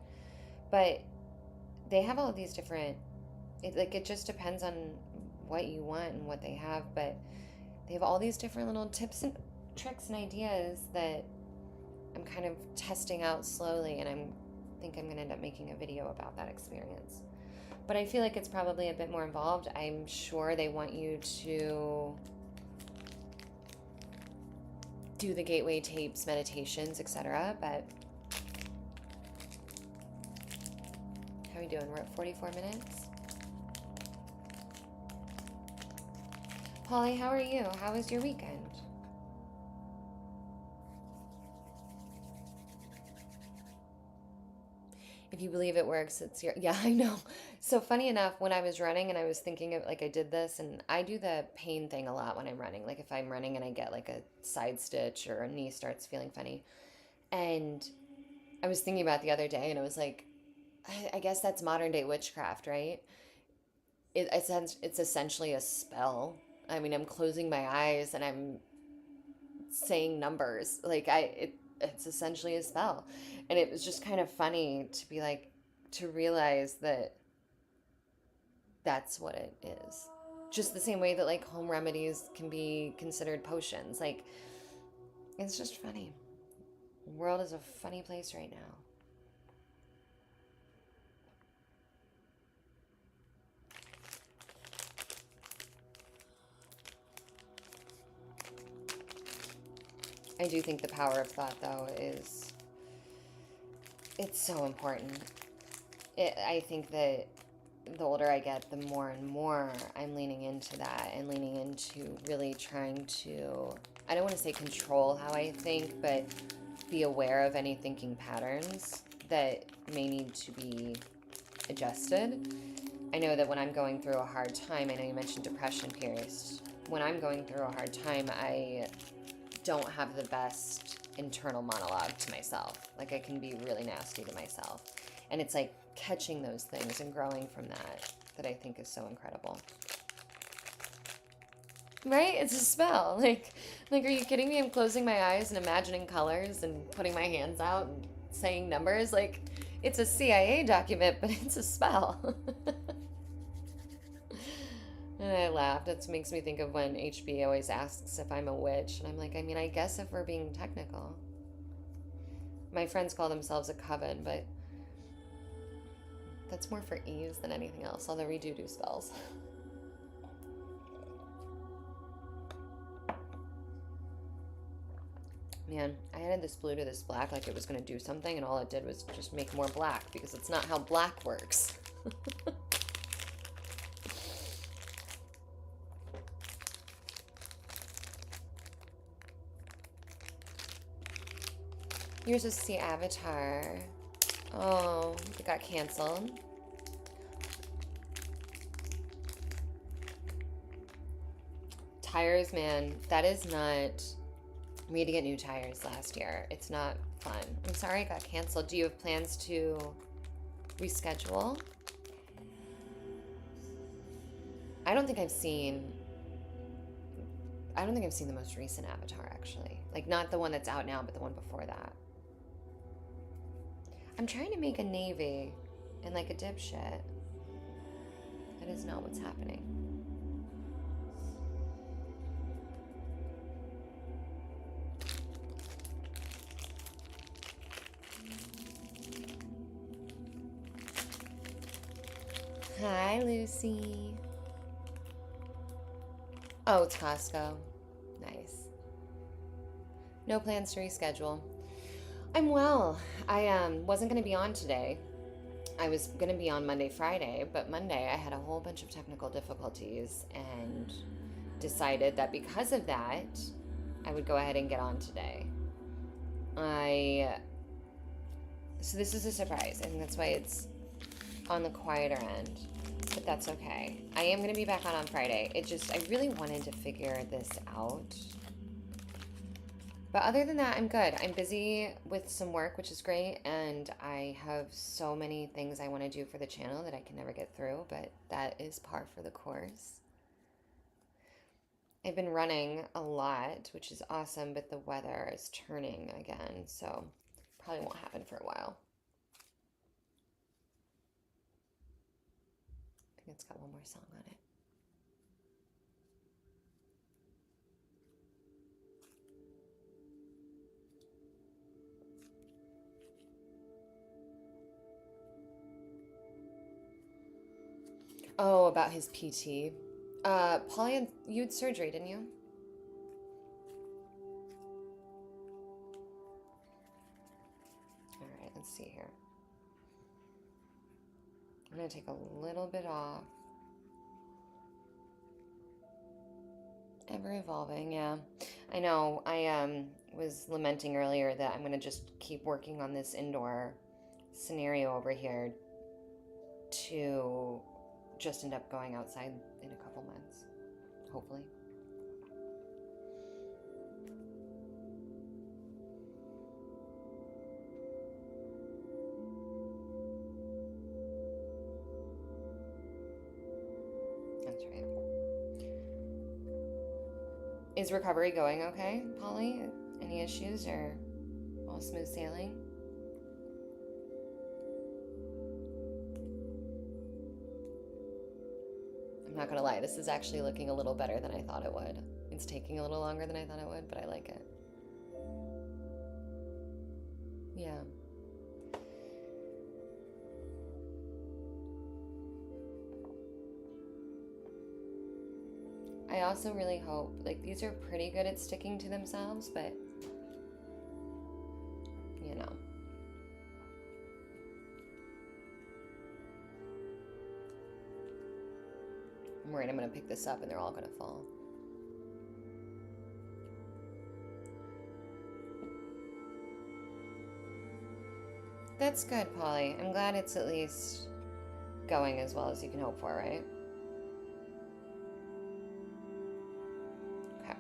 But they have all of these different, it just depends on what you want and what they have, but they have all these different little tips and tricks and ideas that I'm kind of testing out slowly, and I think I'm going to end up making a video about that experience. But I feel like it's probably a bit more involved. I'm sure they want you to do the gateway tapes, meditations, etc. But how are we doing? We're at 44 minutes. Polly, how are you? How was your weekend? If you believe it works, it's your. Yeah, I know. So funny enough, when I was running and I was thinking of like I did this, and I do the pain thing a lot when I'm running. Like if I'm running and I get like a side stitch or a knee starts feeling funny. And I was thinking about the other day and I was like, I guess that's modern day witchcraft, right? It's essentially a spell. I mean, I'm closing my eyes and I'm saying numbers. It's essentially a spell. And it was just kind of funny to be like to realize that that's what it is. Just the same way that like home remedies can be considered potions. Like it's just funny. The world is a funny place right now. I do think the power of thought though is it's so important. I think that the older I get, the more and more I'm leaning into that and leaning into really trying to, I don't want to say control how I think, but be aware of any thinking patterns that may need to be adjusted. I know that when I'm going through a hard time, I know you mentioned depression, Pierce. When I'm going through a hard time, I don't have the best internal monologue to myself. Like I can be really nasty to myself. And it's like catching those things and growing from that I think is so incredible. Right? It's a spell. Like, are you kidding me? I'm closing my eyes and imagining colors and putting my hands out and saying numbers. Like, it's a CIA document, but it's a spell. And I laughed. It makes me think of when HB always asks if I'm a witch. And I'm like, I mean, I guess if we're being technical. My friends call themselves a coven, but that's more for ease than anything else, although we do spells. Man, I added this blue to this black like it was going to do something, and all it did was just make more black, because it's not how black works. You're supposed to see Avatar. Oh, it got canceled. Tires, man, that is not... We had to get new tires last year. It's not fun. I'm sorry it got canceled. Do you have plans to reschedule? I don't think I've seen the most recent Avatar, actually. Like, not the one that's out now, but the one before that. I'm trying to make a navy and like a dipshit. That is not what's happening. Hi, Lucy. Oh, it's Costco. Nice. No plans to reschedule. I'm well. I wasn't going to be on today. I was going to be on Monday, Friday, but Monday I had a whole bunch of technical difficulties and decided that because of that, I would go ahead and get on today. So this is a surprise. I think that's why it's on the quieter end, but that's okay. I am going to be back on Friday. I really wanted to figure this out. But other than that, I'm good. I'm busy with some work, which is great, and I have so many things I want to do for the channel that I can never get through, but that is par for the course. I've been running a lot, which is awesome, but the weather is turning again, so probably won't happen for a while. I think it's got one more song on it. Oh, about his PT. Paul, you had surgery, didn't you? All right, let's see here. I'm going to take a little bit off. Ever evolving, yeah. I know. I was lamenting earlier that I'm going to just keep working on this indoor scenario over here to just end up going outside in a couple months, hopefully. That's right. Is recovery going okay, Polly? Any issues or all smooth sailing? I'm not gonna lie, this is actually looking a little better than I thought it would. It's taking a little longer than I thought it would, but I like it. Yeah. I also really hope, like, these are pretty good at sticking to themselves, but, you know. I'm worried I'm going to pick this up and they're all going to fall. That's good, Polly. I'm glad it's at least going as well as you can hope for, right? Okay.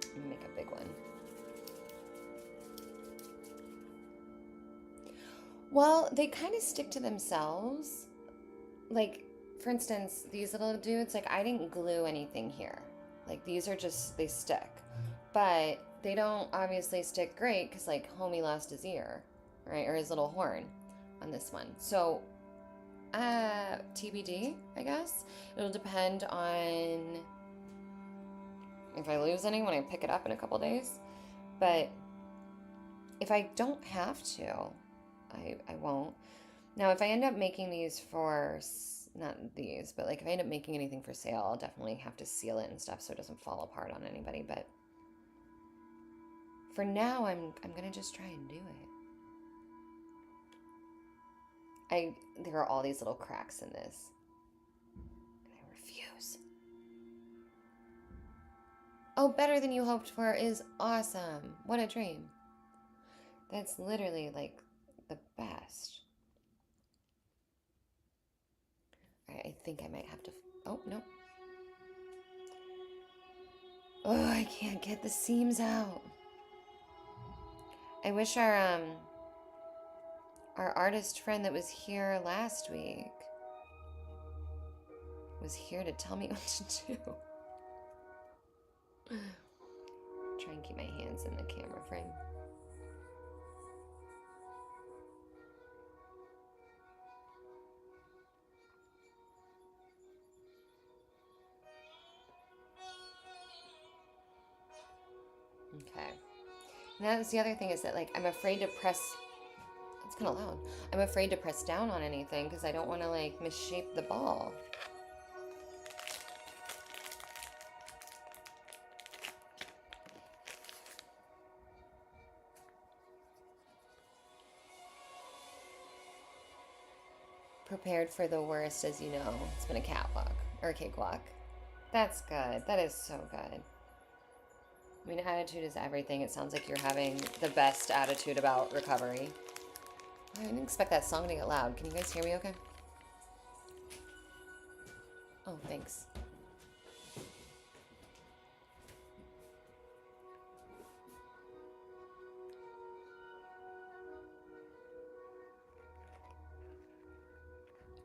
I'm gonna make a big one. Well, they kind of stick to themselves. Like, for instance, these little dudes, like, I didn't glue anything here. Like, these are just, they stick. But they don't obviously stick great because, like, homie lost his ear, right? Or his little horn on this one. So, TBD, I guess. It'll depend on if I lose any when I pick it up in a couple days. But if I don't have to, I won't. Now, if I end up making these for, not these, but like if I end up making anything for sale, I'll definitely have to seal it and stuff so it doesn't fall apart on anybody. But for now, I'm gonna just try and do it. There are all these little cracks in this, and I refuse. Oh, better than you hoped for is awesome. What a dream. That's literally like the best. I think I might have to, oh, no. Oh, I can't get the seams out. I wish our artist friend that was here last week was here to tell me what to do. Try and keep my hands in the camera frame. Okay. And that's the other thing is that, like, I'm afraid to press, it's kind of loud. I'm afraid to press down on anything because I don't want to, like, misshape the ball. Prepared for the worst, as you know. It's been a catwalk, or a cakewalk. That's good. That is so good. I mean, attitude is everything. It sounds like you're having the best attitude about recovery. I didn't expect that song to get loud. Can you guys hear me okay? Oh, thanks.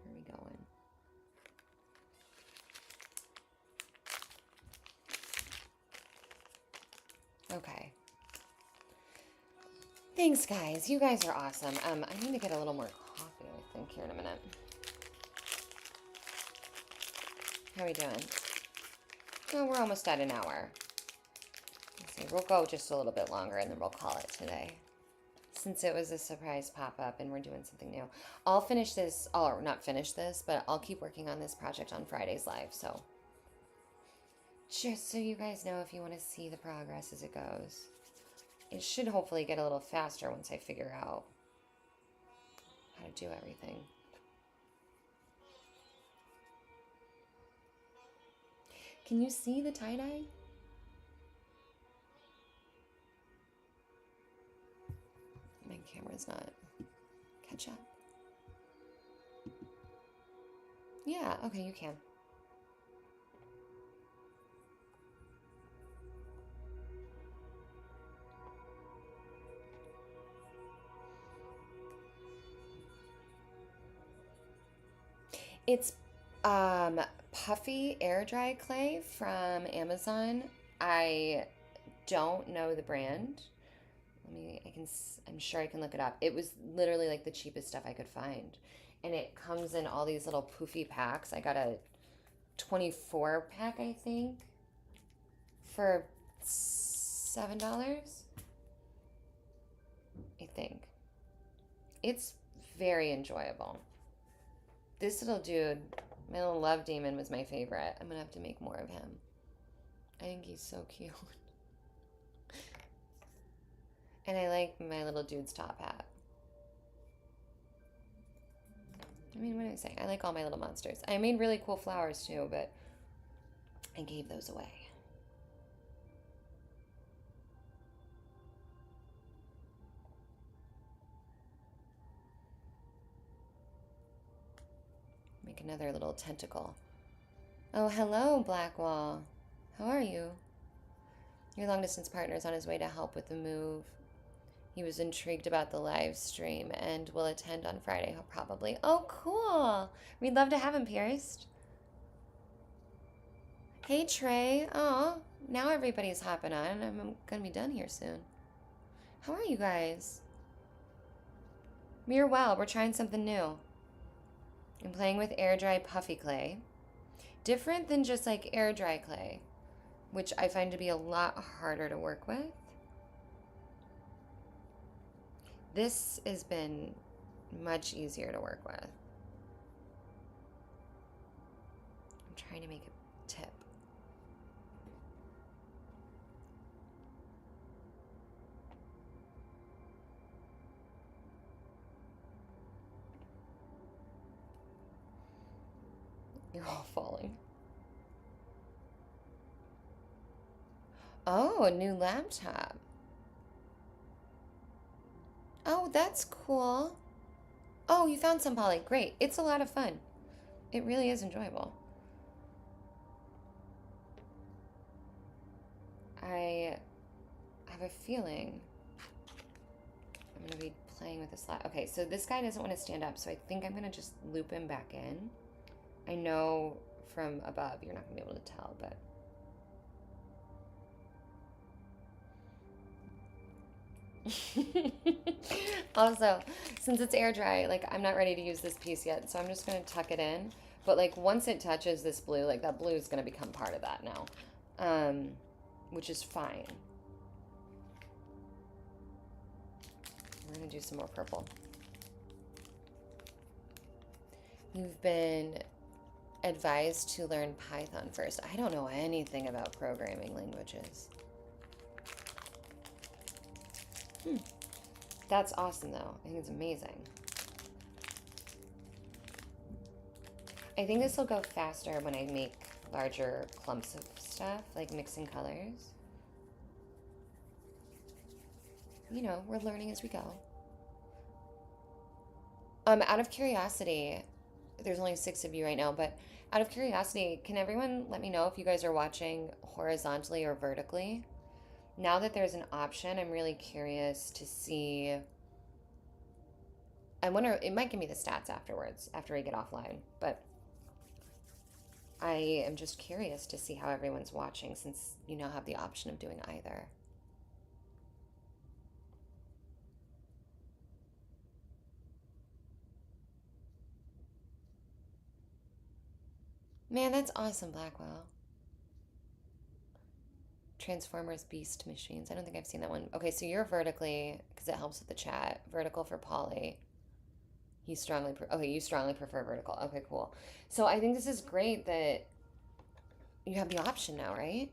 Where are we going? Okay. Thanks, guys. You guys are awesome. I need to get a little more coffee, I think, here in a minute. How are we doing? Oh, we're almost at an hour. Let's see. We'll go just a little bit longer, and then we'll call it today. Since it was a surprise pop-up, and we're doing something new. I'll finish this, or not finish this, but I'll keep working on this project on Fridays live, so. Just so you guys know if you want to see the progress as it goes. It should hopefully get a little faster once I figure out how to do everything. Can you see the tie-dye? My camera's not catch up. Yeah, okay, you can. It's puffy air dry clay from Amazon. I don't know the brand. I'm sure I can look it up. It was literally like the cheapest stuff I could find. And it comes in all these little poofy packs. I got a 24 pack, I think, for $7, I think. It's very enjoyable. This little dude, my little love demon, was my favorite. I'm gonna have to make more of him. I think he's so cute. And I like my little dude's top hat. I mean, what do I say? I like all my little monsters. I made really cool flowers too, but I gave those away. Make another little tentacle. Oh, hello, Blackwall. How are you? Your long-distance partner is on his way to help with the move. He was intrigued about the live stream and will attend on Friday, probably. Oh, cool. We'd love to have him, Pierced. Hey, Trey. Oh, now everybody's hopping on. I'm going to be done here soon. How are you guys? We're well. We're trying something new. I'm playing with air dry puffy clay. Different than just like air dry clay, which I find to be a lot harder to work with. This has been much easier to work with. I'm trying to make a tip. You're all falling. Oh, a new laptop. Oh, that's cool. Oh, you found some, Polly. Great. It's a lot of fun. It really is enjoyable. I have a feeling I'm going to be playing with this lap. Okay, so this guy doesn't want to stand up, so I think I'm going to just loop him back in. I know from above you're not going to be able to tell, but... Also, since it's air dry, like I'm not ready to use this piece yet, so I'm just gonna tuck it in. But like once it touches this blue, like that blue is gonna become part of that now, which is fine. We're gonna do some more purple. You've been advised to learn Python first. I don't know anything about programming languages. That's awesome, though. I think it's amazing. I think this will go faster when I make larger clumps of stuff, like mixing colors. You know, we're learning as we go. Out of curiosity, there's only 6 of you right now, but out of curiosity, can everyone let me know if you guys are watching horizontally or vertically? Now that there's an option, I'm really curious to see. I wonder, it might give me the stats afterwards, after we get offline, but I am just curious to see how everyone's watching since you now have the option of doing either. Man, that's awesome, Blackwell. Transformers Beast Machines. I don't think I've seen that one. Okay, so you're vertically, because it helps with the chat. Vertical for Polly. You strongly prefer vertical. Okay, cool. So I think this is great that you have the option now, right?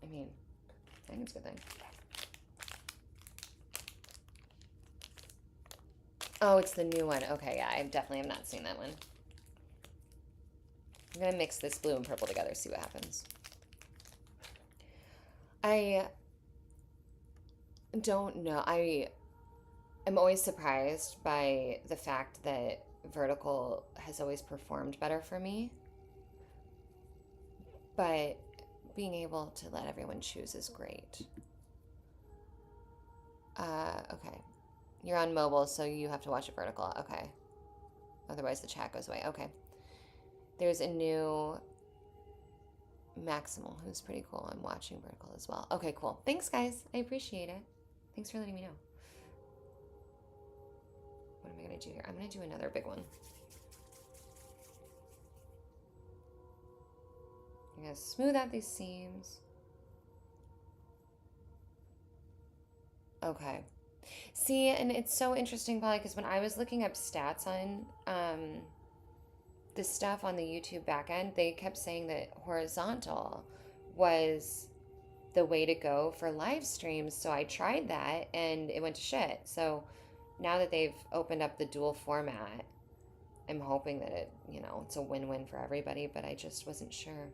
I mean, I think it's a good thing. Oh, it's the new one. Okay, yeah, I definitely have not seen that one. I'm going to mix this blue and purple together, see what happens. I don't know. I am always surprised by the fact that vertical has always performed better for me. But being able to let everyone choose is great. Okay. You're on mobile, so you have to watch it vertical. Okay. Otherwise the chat goes away. Okay. There's a new Maximal who's pretty cool. I'm watching vertical as well. Okay, cool. Thanks, guys. I appreciate it. Thanks for letting me know. What am I going to do here? I'm going to do another big one. I'm going to smooth out these seams. Okay. See, and it's so interesting, Polly, because when I was looking up stats on this stuff on the YouTube backend, they kept saying that horizontal was the way to go for live streams. So I tried that and it went to shit. So now that they've opened up the dual format, I'm hoping that it, you know, it's a win-win for everybody, but I just wasn't sure.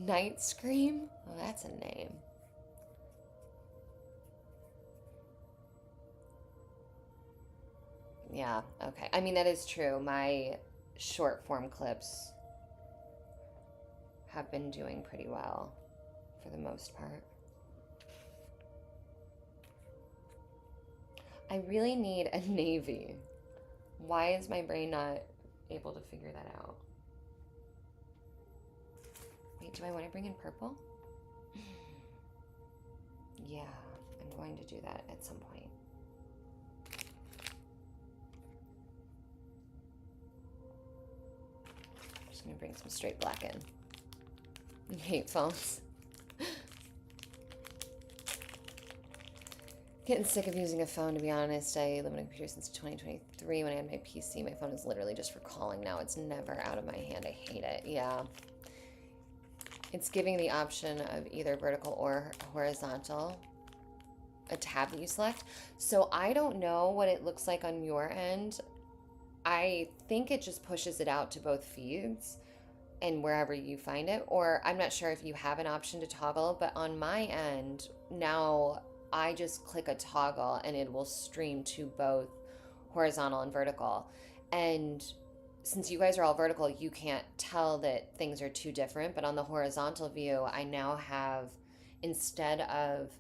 Night Scream? Oh, that's a name. Yeah, okay. I mean, that is true. My short form clips have been doing pretty well for the most part. I really need a navy. Why is my brain not able to figure that out? Wait, do I want to bring in purple? Yeah, I'm going to do that at some point. I'm just going to bring some straight black in. I hate phones. Getting sick of using a phone, to be honest. I live on a computer since 2023. When I had my PC, my phone is literally just for calling now. It's never out of my hand. I hate it. Yeah. It's giving the option of either vertical or horizontal, a tab that you select. So I don't know what it looks like on your end. I think it just pushes it out to both feeds and wherever you find it. Or I'm not sure if you have an option to toggle, but on my end, now I just click a toggle and it will stream to both horizontal and vertical. And since you guys are all vertical, you can't tell that things are too different. But on the horizontal view, I now have, instead of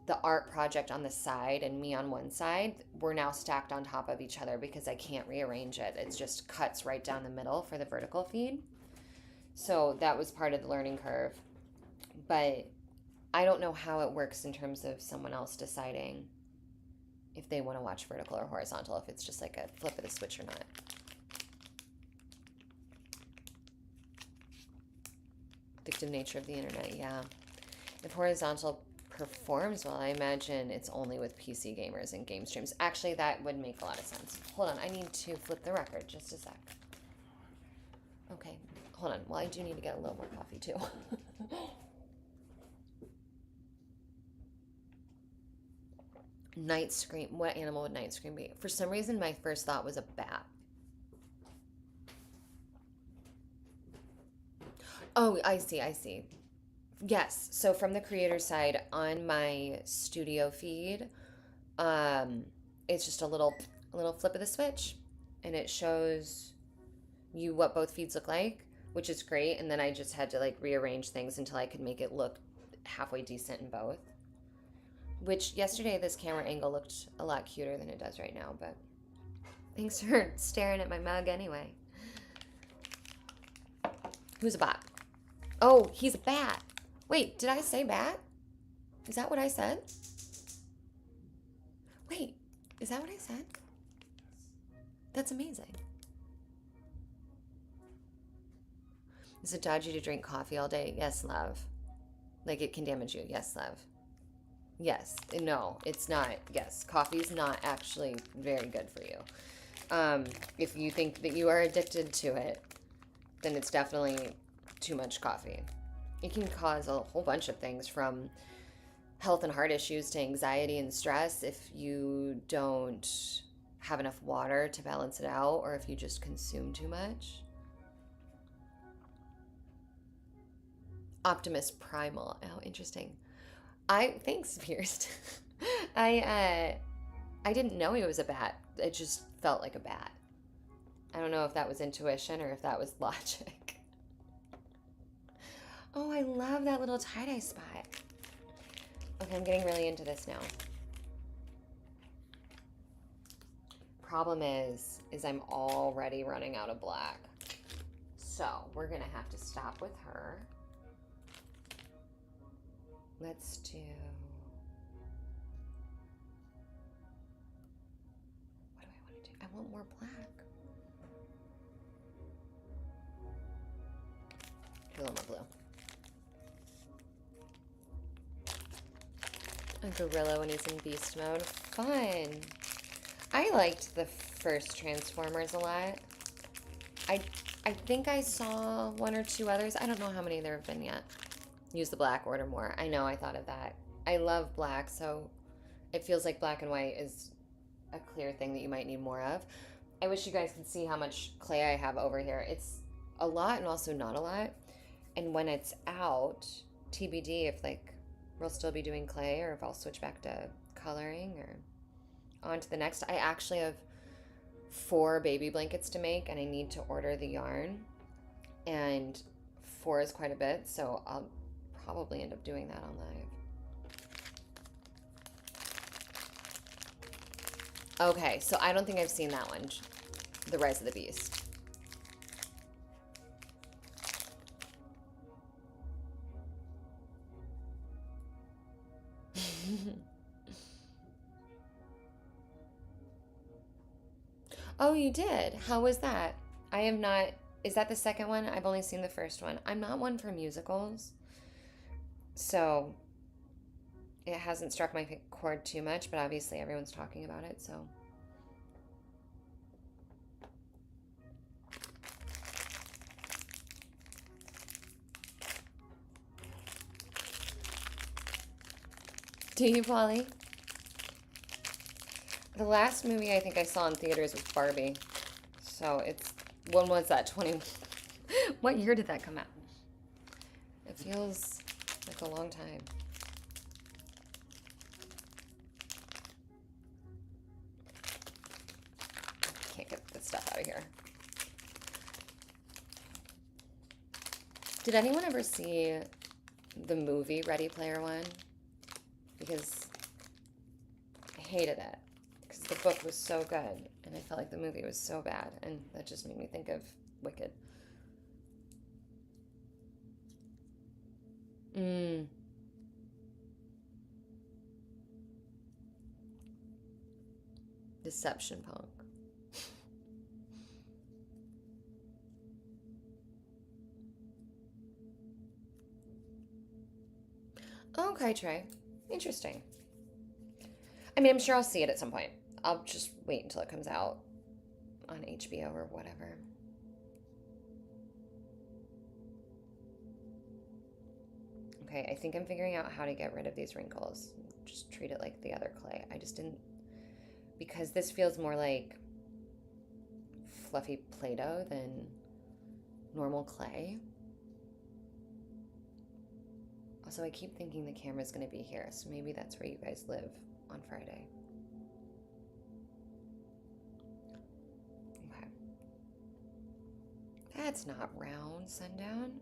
the art project on the side and me on one side, we're now stacked on top of each other because I can't rearrange it. It just cuts right down the middle for the vertical feed. So that was part of the learning curve. But I don't know how it works in terms of someone else deciding if they want to watch vertical or horizontal, if it's just like a flip of the switch or not. Addictive nature of the internet, yeah. If horizontal performs well, I imagine it's only with PC gamers and game streams. Actually, that would make a lot of sense. Hold on, I need to flip the record. Just a sec. Okay, hold on. Well, I do need to get a little more coffee, too. Night Scream. What animal would Night Scream be? For some reason, my first thought was a bat. Oh, I see. Yes. So from the creator side, on my studio feed, it's just a little flip of the switch, and it shows you what both feeds look like, which is great. And then I just had to like rearrange things until I could make it look halfway decent in both. Which yesterday this camera angle looked a lot cuter than it does right now, but thanks for staring at my mug anyway. Who's a bot? Oh, he's a bat. Wait, did I say bat? Is that what I said? Wait, is that what I said? That's amazing. Is it dodgy to drink coffee all day? Yes, love. Like it can damage you. Yes, love. Yes. No, it's not. Yes, coffee is not actually very good for you. If you think that you are addicted to it, then it's definitely too much coffee. It can cause a whole bunch of things from health and heart issues to anxiety and stress if you don't have enough water to balance it out, or if you just consume too much. Optimus Primal. Oh, interesting. Thanks, Pierced. I didn't know he was a bat. It just felt like a bat. I don't know if that was intuition or if that was logic. Oh, I love that little tie-dye spot. Okay, I'm getting really into this now. Problem is I'm already running out of black. So we're gonna have to stop with her. Let's do, what do I want to do? I want more black. Do a little more blue. A gorilla when he's in beast mode. Fun. I liked the first Transformers a lot. I think I saw one or two others. I don't know how many there have been yet. Use the black, order more. I know, I thought of that. I love black, so it feels like black and white is a clear thing that you might need more of. I wish you guys could see how much clay I have over here. It's a lot and also not a lot. And when it's out, TBD if like we'll still be doing clay or if I'll switch back to coloring or on to the next. I actually have 4 baby blankets to make and I need to order the yarn, and 4 is quite a bit, so I'll probably end up doing that on live. Okay, so I don't think I've seen that one, The Rise of the Beast. Oh, you did? How was that? I have not. Is that the second one? I've only seen the first one. I'm not one for musicals, so it hasn't struck my chord too much, but obviously everyone's talking about it, so. Do you, Polly? The last movie I think I saw in theaters was Barbie. So it's, when was that? 20, what year did that come out? It feels like a long time. Can't get this stuff out of here. Did anyone ever see the movie Ready Player One? Because I hated it. Because the book was so good, and I felt like the movie was so bad, and that just made me think of Wicked. Deception Punk. Okay, Trey. Interesting. I mean, I'm sure I'll see it at some point. I'll just wait until it comes out on HBO or whatever. Okay, I think I'm figuring out how to get rid of these wrinkles. Just treat it like the other clay. I just didn't, because this feels more like fluffy Play-Doh than normal clay. Also, I keep thinking the camera's gonna be here, so maybe that's where you guys live on Friday. Okay. That's not round, Sundown.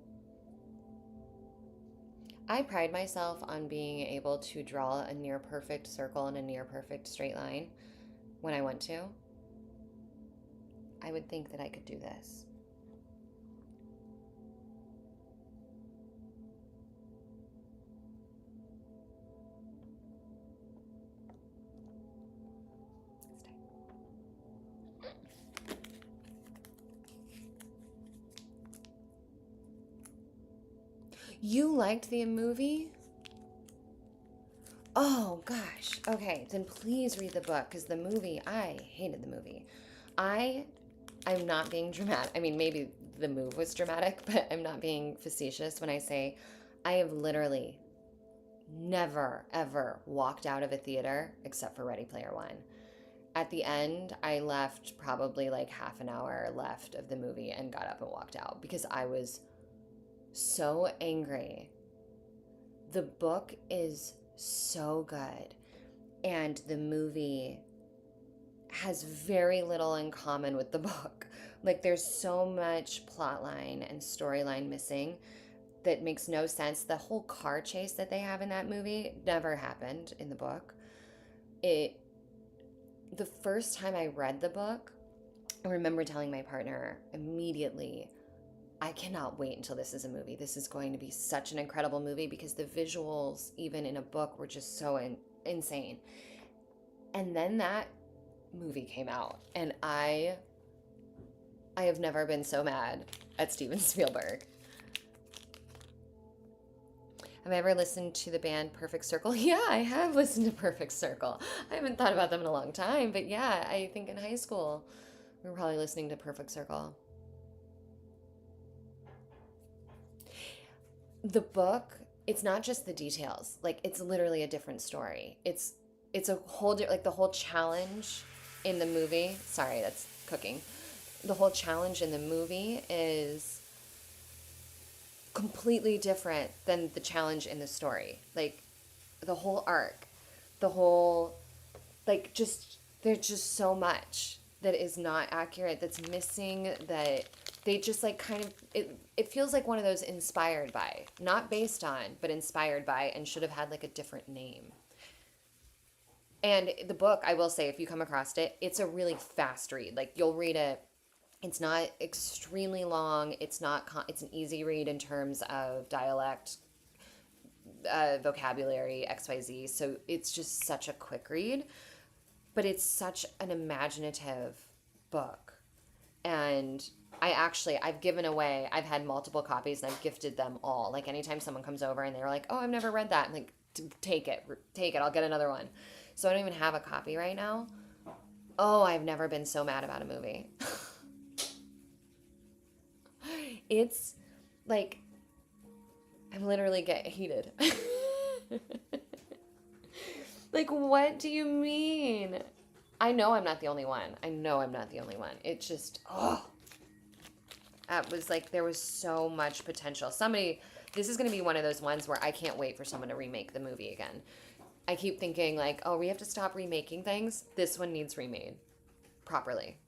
I pride myself on being able to draw a near perfect circle and a near perfect straight line when I want to. I would think that I could do this. You liked the movie? Oh gosh. Okay, then please read the book, because the movie, I hated the movie. I'm not being dramatic. I mean, maybe the move was dramatic, but I'm not being facetious when I say I have literally never, ever walked out of a theater except for Ready Player One. At the end, I left probably like half an hour left of the movie and got up and walked out because I was so angry. The book is so good, and the movie has very little in common with the book. Like, there's so much plot line and storyline missing that makes no sense. The whole car chase that they have in that movie never happened in the book. It the first time I read the book, I remember telling my partner immediately, I cannot wait until this is a movie. This is going to be such an incredible movie because the visuals, even in a book, were just so insane. And then that movie came out, and I have never been so mad at Steven Spielberg. Have I ever listened to the band Perfect Circle? Yeah, I have listened to Perfect Circle. I haven't thought about them in a long time, but yeah, I think in high school we were probably listening to Perfect Circle. The book, it's not just the details. Like, it's literally a different story. It's a whole like the whole challenge in the movie. Sorry, that's cooking. The whole challenge in the movie is completely different than the challenge in the story. Like, the whole arc, the whole, like, just, there's just so much that is not accurate, that's missing, that they just, like, kind of, it feels like one of those inspired by, not based on, but inspired by, and should have had, like, a different name. And the book, I will say, if you come across it, it's a really fast read. Like, you'll read it. It's not extremely long. It's an easy read in terms of dialect, vocabulary, XYZ. So it's just such a quick read, but it's such an imaginative book. And I've given away, I've had multiple copies and I've gifted them all. Like, anytime someone comes over and they're like, oh, I've never read that, I'm like, take it, I'll get another one. So I don't even have a copy right now. Oh, I've never been so mad about a movie. It's like, I literally get heated. Like, what do you mean? I know I'm not the only one. It just, that was like, there was so much potential. This is going to be one of those ones where I can't wait for someone to remake the movie again. I keep thinking, like, oh, we have to stop remaking things. This one needs remade properly.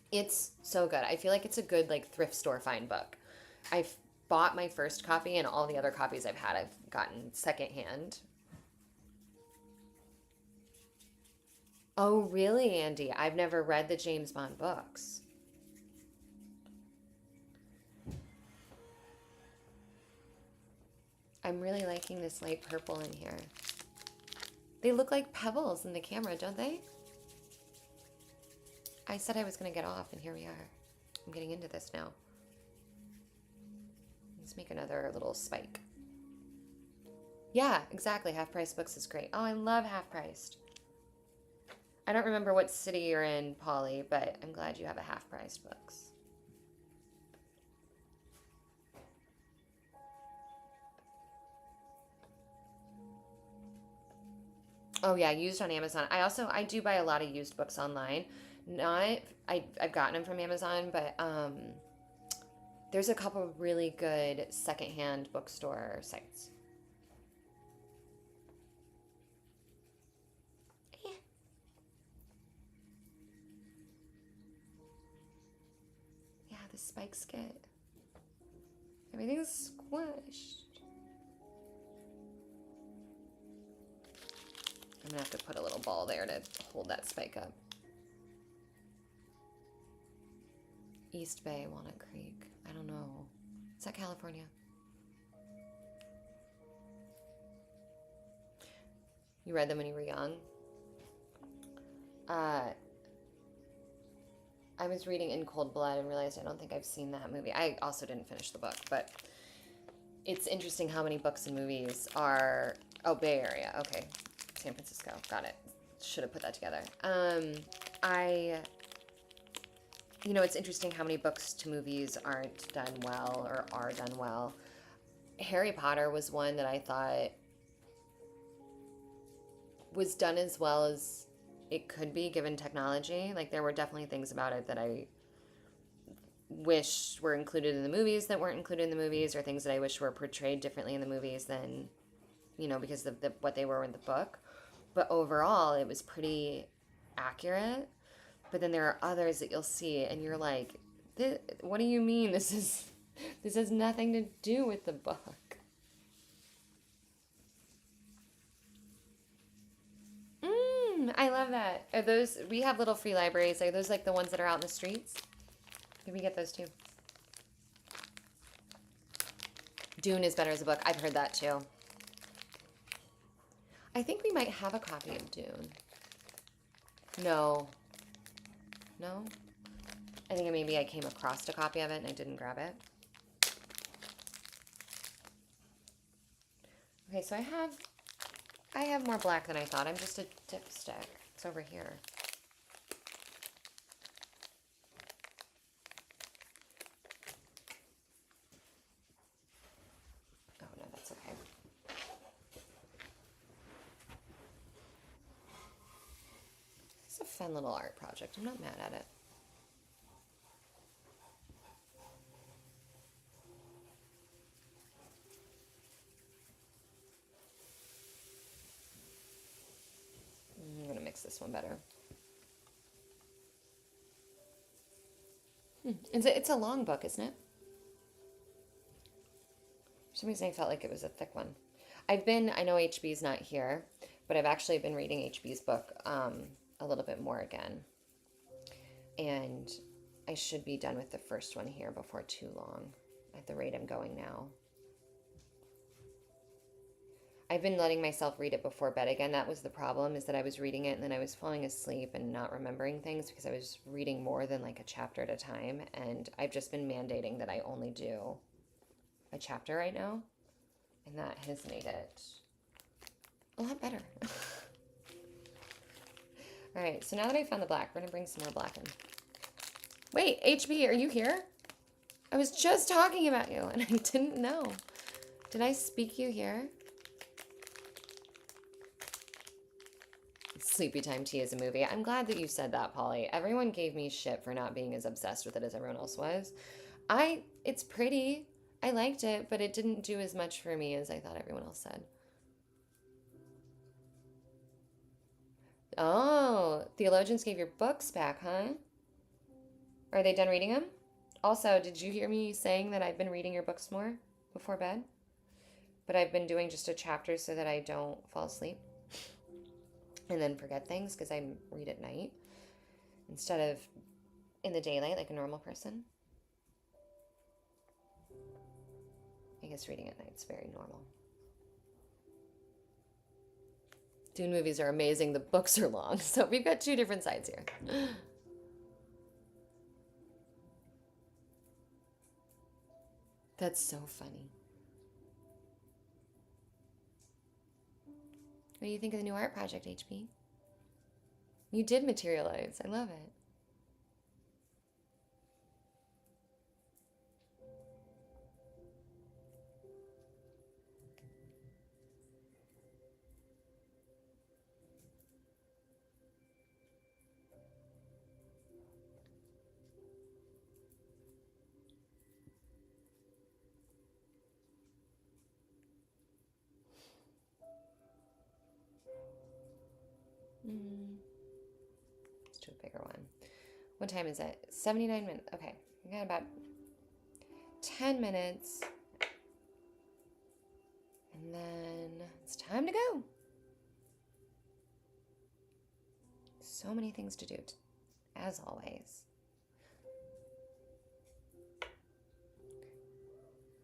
It's so good. I feel like it's a good, like, thrift store find book. I've bought my first copy, and all the other copies I've had, I've gotten secondhand. Oh, really, Andy? I've never read the James Bond books. I'm really liking this light purple in here. They look like pebbles in the camera, don't they? I said I was going to get off, and here we are. I'm getting into this now. Let's make another little spike. Yeah, exactly. Half-price books is great. Oh, I love half-priced. I don't remember what city you're in, Polly, but I'm glad you have a half-priced books. Oh yeah, used on Amazon. I do buy a lot of used books online. I've gotten them from Amazon, but there's a couple of really good secondhand bookstore sites. Yeah, the spikes get everything's squished. I'm gonna have to put a little ball there to hold that spike up. East Bay, Walnut Creek. I don't know. Is that California? You read them when you were young? I was reading In Cold Blood and realized I don't think I've seen that movie. I also didn't finish the book, but it's interesting how many books and movies are... Oh, Bay Area. Okay. San Francisco. Got it. Should have put that together. It's interesting how many books to movies aren't done well or are done well. Harry Potter was one that I thought was done as well as it could be given technology. Like there were definitely things about it that I wish were included in the movies that weren't included in the movies, or things that I wish were portrayed differently in the movies than, because of what they were in the book. But overall, it was pretty accurate. But then there are others that you'll see, and you're like, "What do you mean? This has nothing to do with the book." I love that. Are those, we have little free libraries. Are those like the ones that are out in the streets? Can we get those too? Dune is better as a book. I've heard that too. I think we might have a copy of Dune. No. No? I think maybe I came across a copy of it and I didn't grab it. Okay, so I have more black than I thought. I'm just a dipstick. It's over here. Oh, no, that's okay. It's a fun little art project. I'm not mad at it. I'm going to mix this one better. It's a long book, isn't it? For some reason I felt like it was a thick one. I know HB's not here, but I've actually been reading HB's book a little bit more again. And I should be done with the first one here before too long, at the rate I'm going now. I've been letting myself read it before bed again. That was the problem, is that I was reading it and then I was falling asleep and not remembering things because I was reading more than like a chapter at a time. And I've just been mandating that I only do a chapter right now. And that has made it a lot better. All right, so now that I found the black, we're going to bring some more black in. Wait, HB, are you here? I was just talking about you and I didn't know. Did I speak you here? Sleepy Time Tea is a movie. I'm glad that you said that, Polly. Everyone gave me shit for not being as obsessed with it as everyone else was. It's pretty. I liked it, but it didn't do as much for me as I thought everyone else said. Oh, theologians gave your books back, huh? Are they done reading them? Also, did you hear me saying that I've been reading your books more before bed? But I've been doing just a chapter so that I don't fall asleep and then forget things, because I read at night instead of in the daylight like a normal person. I guess reading at night's very normal. Dune movies are amazing. The books are long. So we've got two different sides here. That's so funny. What do you think of the new art project, HB? You did materialize. I love it. Let's do a bigger one. What time is it? 79 minutes. Okay, we got about 10 minutes. And then it's time to go. So many things to do, as always.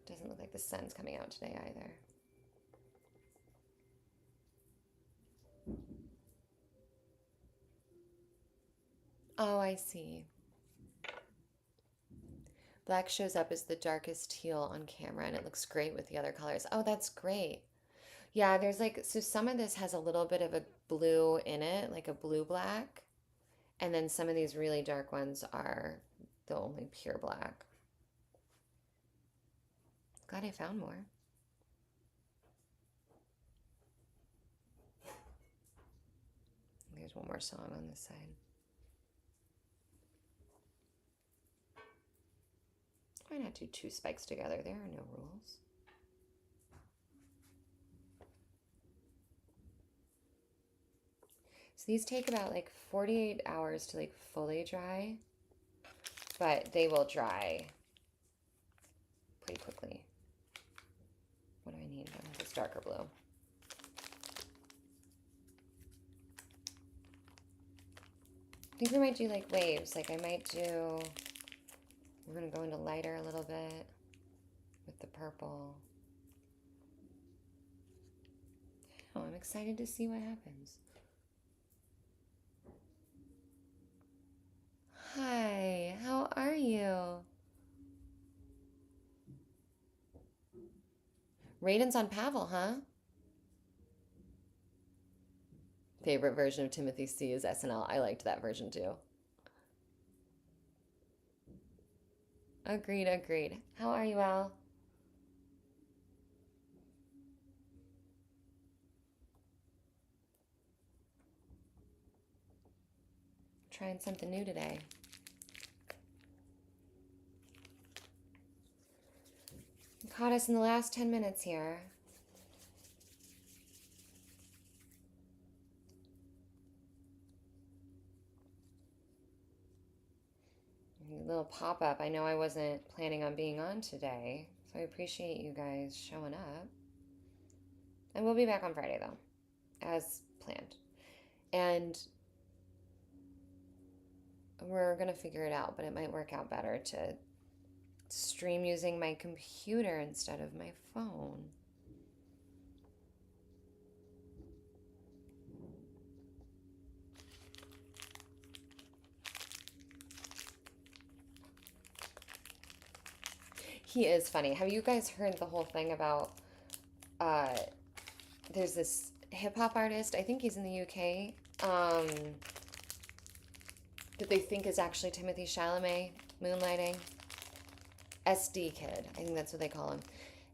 Doesn't look like the sun's coming out today either. Oh, I see. Black shows up as the darkest teal on camera, and it looks great with the other colors. Oh, that's great. Yeah, there's like, so some of this has a little bit of a blue in it, like a blue-black. And then some of these really dark ones are the only pure black. Glad I found more. There's one more song on this side. Why not do 2 spikes together? There are no rules. So these take about like 48 hours to like fully dry, but they will dry pretty quickly. What do I need? This darker blue. I think we might do like waves. Like I might do, we're gonna go into lighter a little bit with the purple. Oh, I'm excited to see what happens. Hi, how are you? Raiden's on Pavel, huh? Favorite version of Timothy C is SNL. I liked that version too. Agreed, agreed. How are you, Al? Trying something new today. You caught us in the last 10 minutes here. A little pop-up. I know I wasn't planning on being on today, so I appreciate you guys showing up. And we'll be back on Friday, though, as planned. And we're going to figure it out, but it might work out better to stream using my computer instead of my phone. He is funny. Have you guys heard the whole thing about there's this hip-hop artist, I think he's in the UK, that they think is actually Timothy Chalamet moonlighting? SD Kid, I think that's what they call him.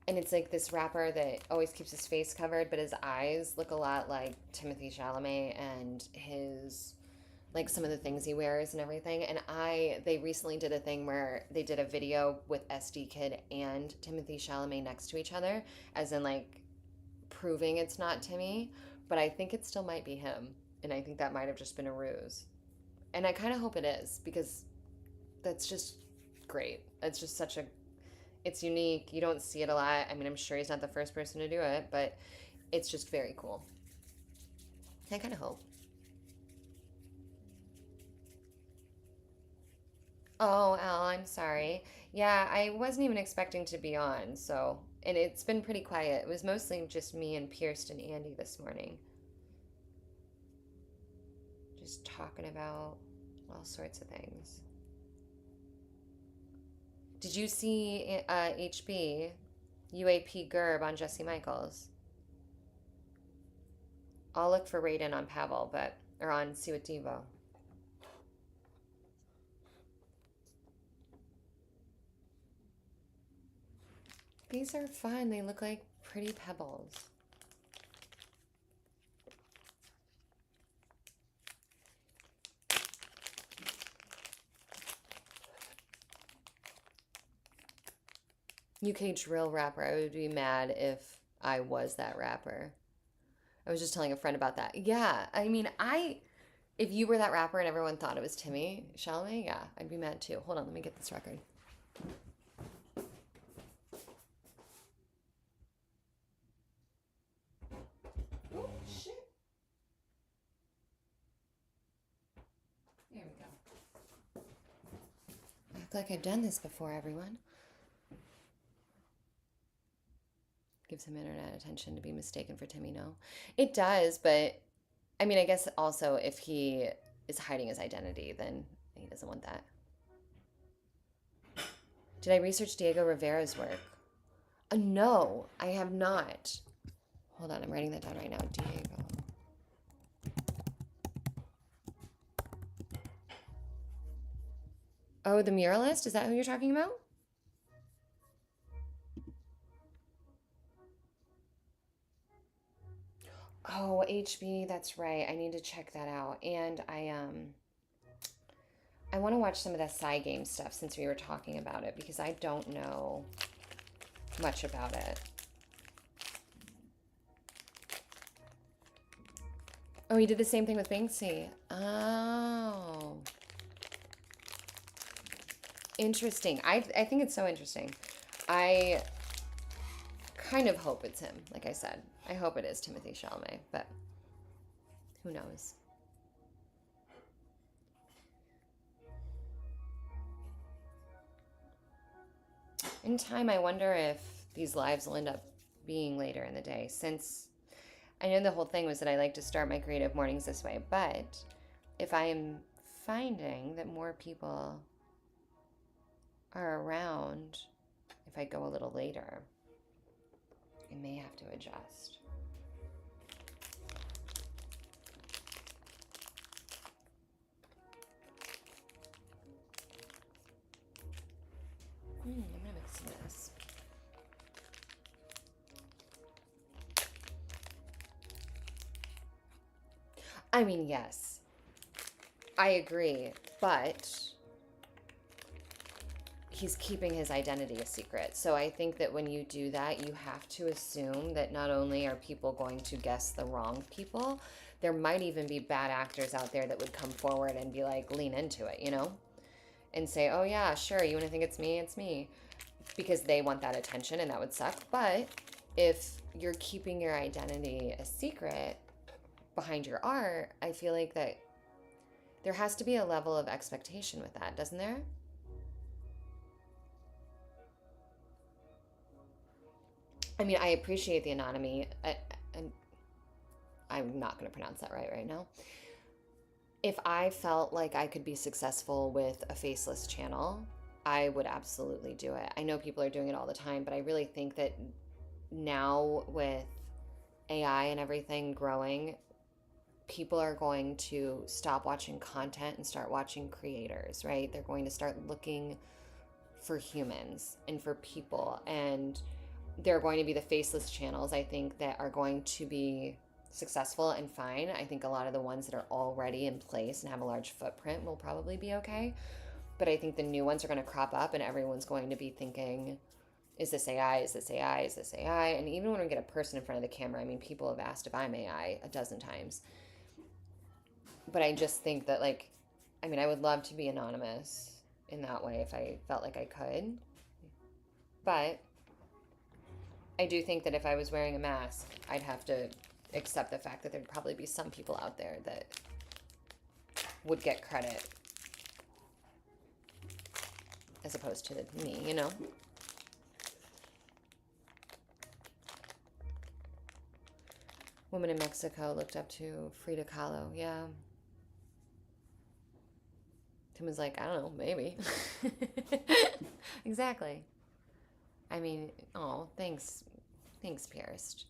And it's like this rapper that always keeps his face covered, but his eyes look a lot like Timothy Chalamet and his, like some of the things he wears and everything. And they recently did a thing where they did a video with SD Kid and Timothy Chalamet next to each other, as in like proving it's not Timmy, but I think it still might be him. And I think that might have just been a ruse. And I kind of hope it is, because that's just great. It's just it's unique. You don't see it a lot. I mean, I'm sure he's not the first person to do it, but it's just very cool. I kind of hope. Oh, Al, I'm sorry. Yeah, I wasn't even expecting to be on, so, and it's been pretty quiet. It was mostly just me and Pierce and Andy this morning. Just talking about all sorts of things. Did you see HB, UAP Gerb on Jesse Michaels? I'll look for Raiden on Pavel, or on Siwat Devo. These are fun. They look like pretty pebbles. UK drill rapper. I would be mad if I was that rapper. I was just telling a friend about that. Yeah, I mean, if you were that rapper and everyone thought it was Timmy Chalamet, yeah, I'd be mad too. Hold on, let me get this record. Oh, shit. There we go. I act like I've done this before, everyone. Gives him internet attention to be mistaken for Timmy, no? It does, but I mean, I guess also if he is hiding his identity, then he doesn't want that. Did I research Diego Rivera's work? No, I have not. Hold on, I'm writing that down right now. Diego. Oh, the muralist? Is that who you're talking about? Oh, HB, that's right. I need to check that out. And I want to watch some of that side game stuff since we were talking about it because I don't know much about it. Oh, he did the same thing with Banksy. Oh. Interesting. I think it's so interesting. I kind of hope it's him, like I said. I hope it is Timothée Chalamet, but who knows? In time, I wonder if these lives will end up being later in the day, since I know the whole thing was that I like to start my creative mornings this way, but if I am finding that more people are around, if I go a little later, I may have to adjust. I'm gonna mix this. I mean, yes, I agree, but he's keeping his identity a secret. So I think that when you do that, you have to assume that not only are people going to guess the wrong people, there might even be bad actors out there that would come forward and be like, lean into it, you know? And say, oh yeah, sure, you want to think it's me? It's me. Because they want that attention and that would suck. But if you're keeping your identity a secret behind your art, I feel like that there has to be a level of expectation with that, doesn't there? I mean, I appreciate the anonymity. And I'm not going to pronounce that right now. If I felt like I could be successful with a faceless channel, I would absolutely do it. I know people are doing it all the time, but I really think that now with AI and everything growing, people are going to stop watching content and start watching creators, right? They're going to start looking for humans and for people. And there are going to be the faceless channels, I think, that are going to be successful and fine. I think a lot of the ones that are already in place and have a large footprint will probably be okay. But I think the new ones are going to crop up and everyone's going to be thinking, is this AI? Is this AI? Is this AI? And even when we get a person in front of the camera, I mean, people have asked if I'm AI a dozen times. But I just think that, like, I mean, I would love to be anonymous in that way if I felt like I could. But I do think that if I was wearing a mask, I'd have to accept the fact that there'd probably be some people out there that would get credit as opposed to me, you know? Woman in Mexico looked up to Frida Kahlo. Yeah. Tim was like, I don't know, maybe. Exactly. I mean, oh, thanks. Thanks, Pierced.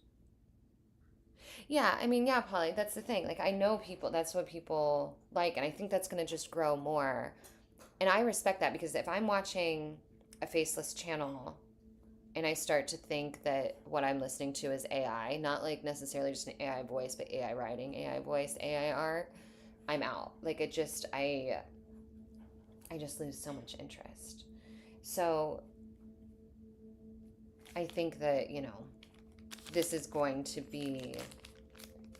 Yeah, I mean, yeah, Polly, that's the thing. Like, I know people, that's what people like, and I think that's going to just grow more. And I respect that because if I'm watching a faceless channel and I start to think that what I'm listening to is AI, not like necessarily just an AI voice, but AI writing, AI voice, AI art, I'm out. Like it just I just lose so much interest. So I think that, you know, this is going to be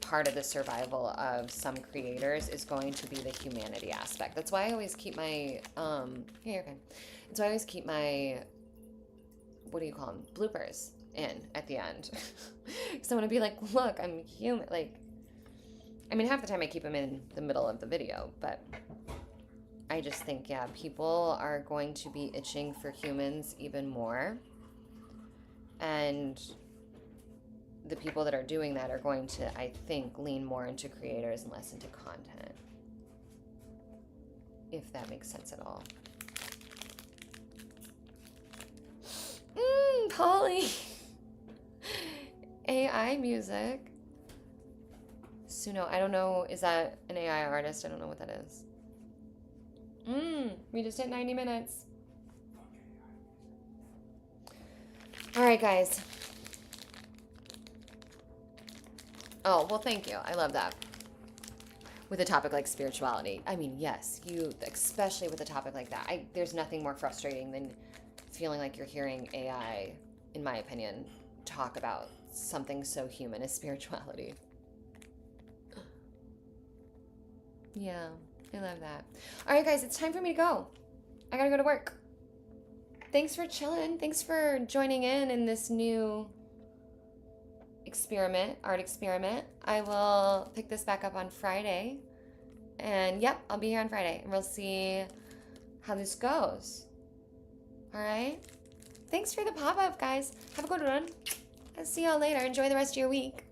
part of the survival of some creators is going to be the humanity aspect. That's why I always keep my yeah, you're okay. That's why I always keep my, what do you call them, bloopers in at the end. Because I want to be like, look, I'm human. Like, I mean, half the time I keep them in the middle of the video, but I just think, yeah, people are going to be itching for humans even more. And the people that are doing that are going to, I think, lean more into creators and less into content. If that makes sense at all. Polly. AI music. Suno, I don't know, is that an AI artist? I don't know what that is. We just hit 90 minutes. All right, guys. Oh, well, thank you. I love that. With a topic like spirituality. I mean, yes, you, especially with a topic like that. There's nothing more frustrating than feeling like you're hearing AI, in my opinion, talk about something so human as spirituality. Yeah, I love that. All right, guys, it's time for me to go. I gotta go to work. Thanks for chilling. Thanks for joining in this new art experiment. I will pick this back up on Friday. And yep, I'll be here on Friday. And we'll see how this goes. All right? Thanks for the pop-up, guys. Have a good one. I'll see y'all later. Enjoy the rest of your week.